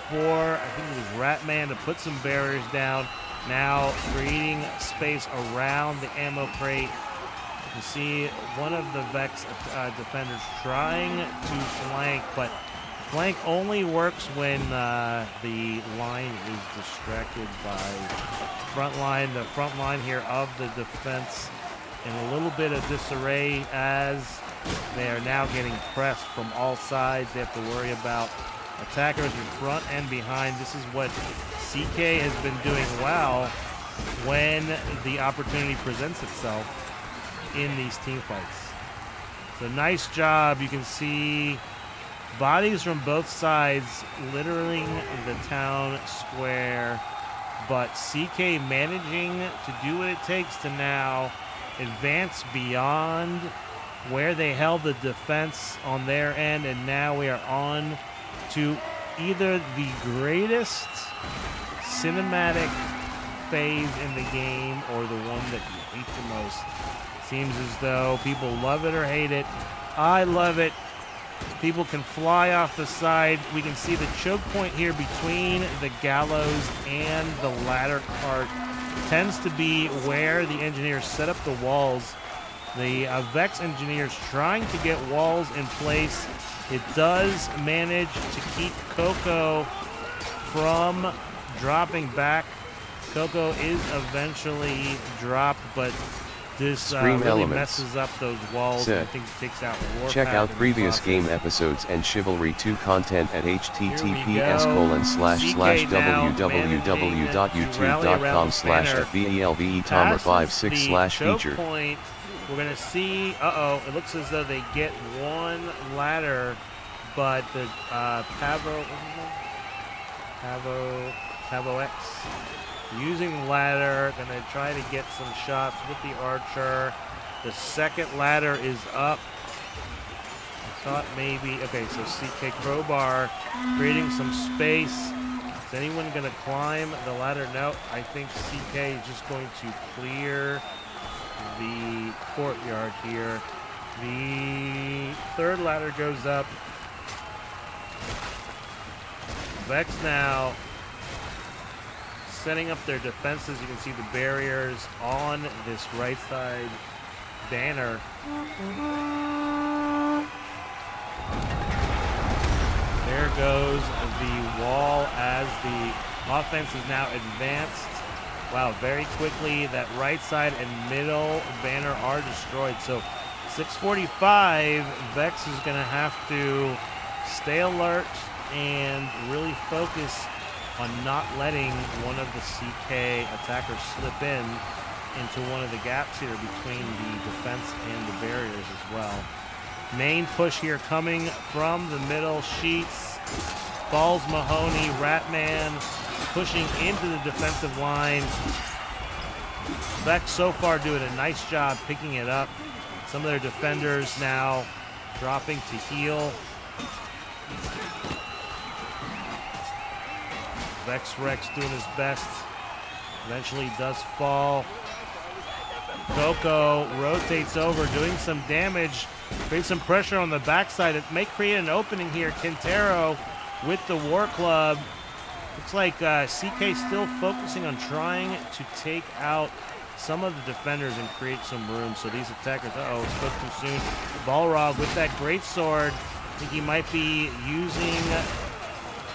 for, I think it was Ratman, to put some barriers down. Now creating space around the ammo crate. You can see one of the Vex defenders trying to flank, but flank only works when the line is distracted by front line. The front line here of the defense in a little bit of disarray as they are now getting pressed from all sides. They have to worry about attackers in front and behind. This is what CK has been doing well when the opportunity presents itself in these team fights. So nice job. You can see bodies from both sides littering the town square, but CK managing to do what it takes to now advance beyond where they held the defense on their end, and now we are on to either the greatest cinematic phase in the game or the one that you hate the most. Seems as though people love it or hate it. I love it. People can fly off the side. We can see the choke point here between the gallows and the ladder cart tends to be where the engineers set up the walls. The Vex engineers trying to get walls in place. It does manage to keep Coco from dropping back. Coco is eventually dropped, but this really messes up those walls. I think it takes out Warpath. Check out previous game episodes and Chivalry 2 content at https://www.youtube.com/velvetomer56/featured. We're going to see, it looks as though they get one ladder, but the Pavo X using the ladder, going to try to get some shots with the archer. The second ladder is up. I thought maybe, okay, so CK Crowbar creating some space. Is anyone going to climb the ladder? No, I think CK is just going to clear the courtyard here. The third ladder goes up. Vex now setting up their defenses. You can see the barriers on this right side banner. There goes the wall as the offense is now advanced. Wow, very quickly that right side and middle banner are destroyed. So 6:45, Vex is going to have to stay alert and really focus on not letting one of the CK attackers slip into one of the gaps here between the defense and the barriers as well. Main push here coming from the middle sheets. Falls Mahoney, Ratman pushing into the defensive line. Vex so far doing a nice job picking it up. Some of their defenders now dropping to heal. Vex Rex doing his best. Eventually does fall. Coco rotates over, doing some damage. Creates some pressure on the backside. It may create an opening here. Quintero with the War Club. Looks like CK still focusing on trying to take out some of the defenders and create some room. So these attackers, spoke too soon. Balrog with that great sword. I think he might be using,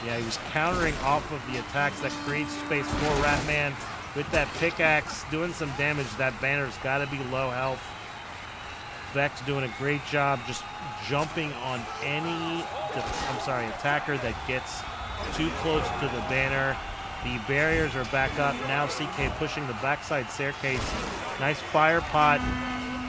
he was countering off of the attacks that create space for Ratman with that pickaxe, doing some damage. That banner's got to be low health. Vex doing a great job just jumping on any attacker that gets too close to the banner. The barriers are back up. Now CK pushing the backside staircase. Nice fire pot.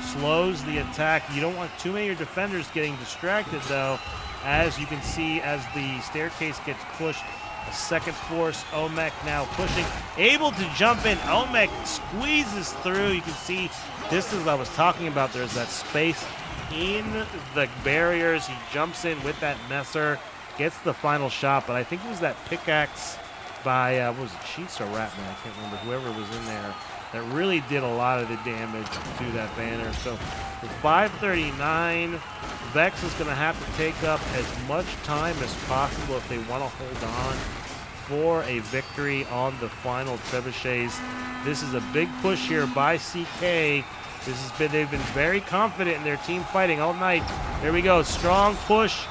Slows the attack. You don't want too many of your defenders getting distracted, though. As you can see, as the staircase gets pushed, a second force, Omek now pushing. Able to jump in. Omek squeezes through. You can see this is what I was talking about. There's that space in the barriers. He jumps in with that messer. gets the final shot, but I think it was that pickaxe by, what was it, Sheets or Ratman? I can't remember, whoever was in there, that really did a lot of the damage to that banner. So with 5:39, Vex is going to have to take up as much time as possible if they want to hold on for a victory on the final trebuchets. This is a big push here by CK. They've been very confident in their team fighting all night. Here we go, strong push.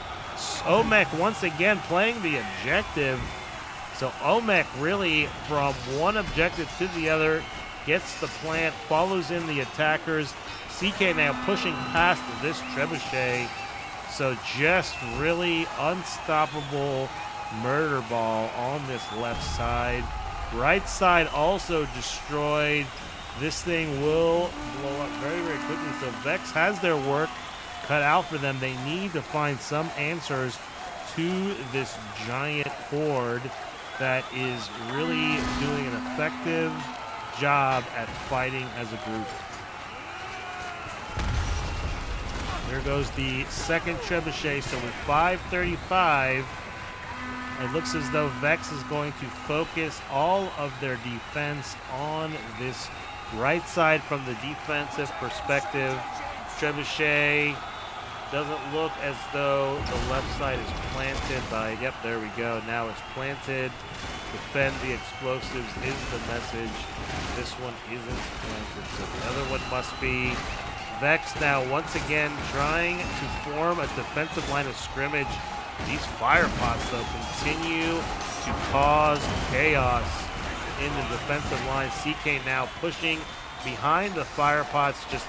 Omek once again playing the objective. So Omek really from one objective to the other, gets the plant, follows in the attackers. CK now pushing past this trebuchet. So just really unstoppable murder ball on this left side. Right side also destroyed. This thing will blow up very, very quickly. So Vex has their work cut out for them. They need to find some answers to this giant horde that is really doing an effective job at fighting as a group. There goes the second trebuchet. So with 5:35, it looks as though Vex is going to focus all of their defense on this right side from the defensive perspective. Trebuchet doesn't look as though the left side is planted by, yep, there we go. Now it's planted. Defend the explosives is the message. This one isn't planted, so the other one must be. Vex now once again trying to form a defensive line of scrimmage. These fire pots, though, continue to cause chaos in the defensive line. CK now pushing behind the fire pots. Just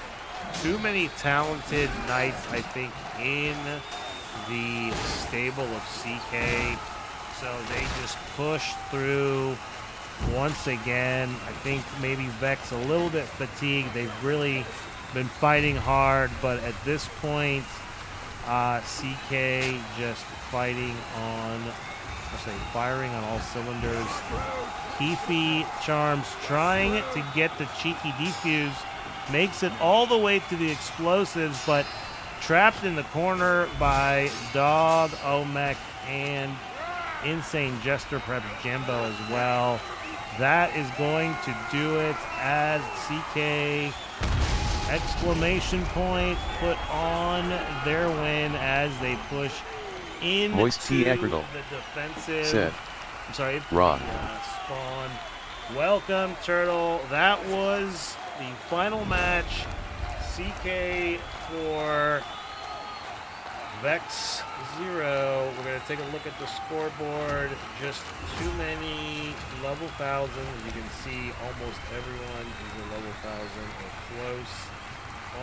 too many talented knights, I think, in the stable of CK. So they just push through once again. I think maybe Vex a little bit fatigued. They've really been fighting hard, but at this point, CK just fighting on, firing on all cylinders. Keefe Charms trying to get the cheeky defuse, makes it all the way to the explosives, but trapped in the corner by Dog, Omek, and Insane Jester, perhaps Jambo as well. That is going to do it as CK exclamation point put on their win as they push into the defensive. Set. I'm sorry. Rock. Spawn. Welcome, Turtle. That was the final match. CK for Vex 0. We're going to take a look at the scoreboard. Just too many level 1000s. You can see almost everyone is a level 1000 or close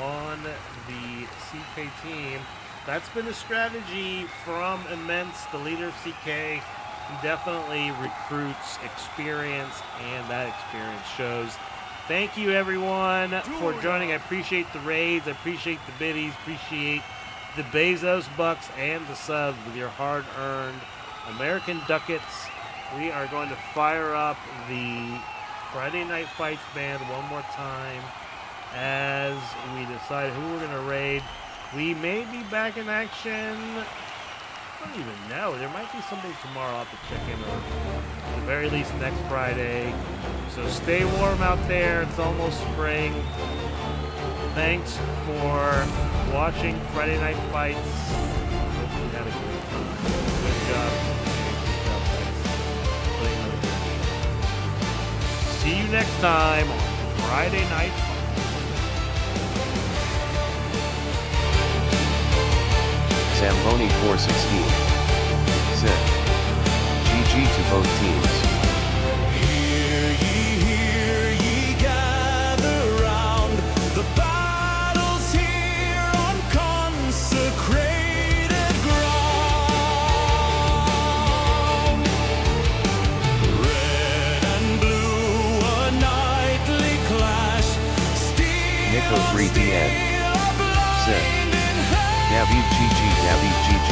on the CK team. That's been the strategy from Immense, the leader of CK. He definitely recruits experience, and that experience shows. Thank you, everyone, for joining. I appreciate the raids. I appreciate the biddies. Appreciate the Bezos bucks and the subs with your hard-earned American ducats. We are going to fire up the Friday Night Fights band one more time as we decide who we're going to raid. We may be back in action. I don't even know. There might be something tomorrow. I'll have to check in on. At the very least, next Friday. So stay warm out there. It's almost spring. Thanks for watching Friday Night Fights. Hope you had a great time. Good job. See you next time on Friday Night Fights. Zamboni 416. Set. GG to both teams. Hear ye gather round. The battle's here on consecrated ground. Red and blue, a nightly clash. Steel Nico 3DN. Set. David GG. David GG.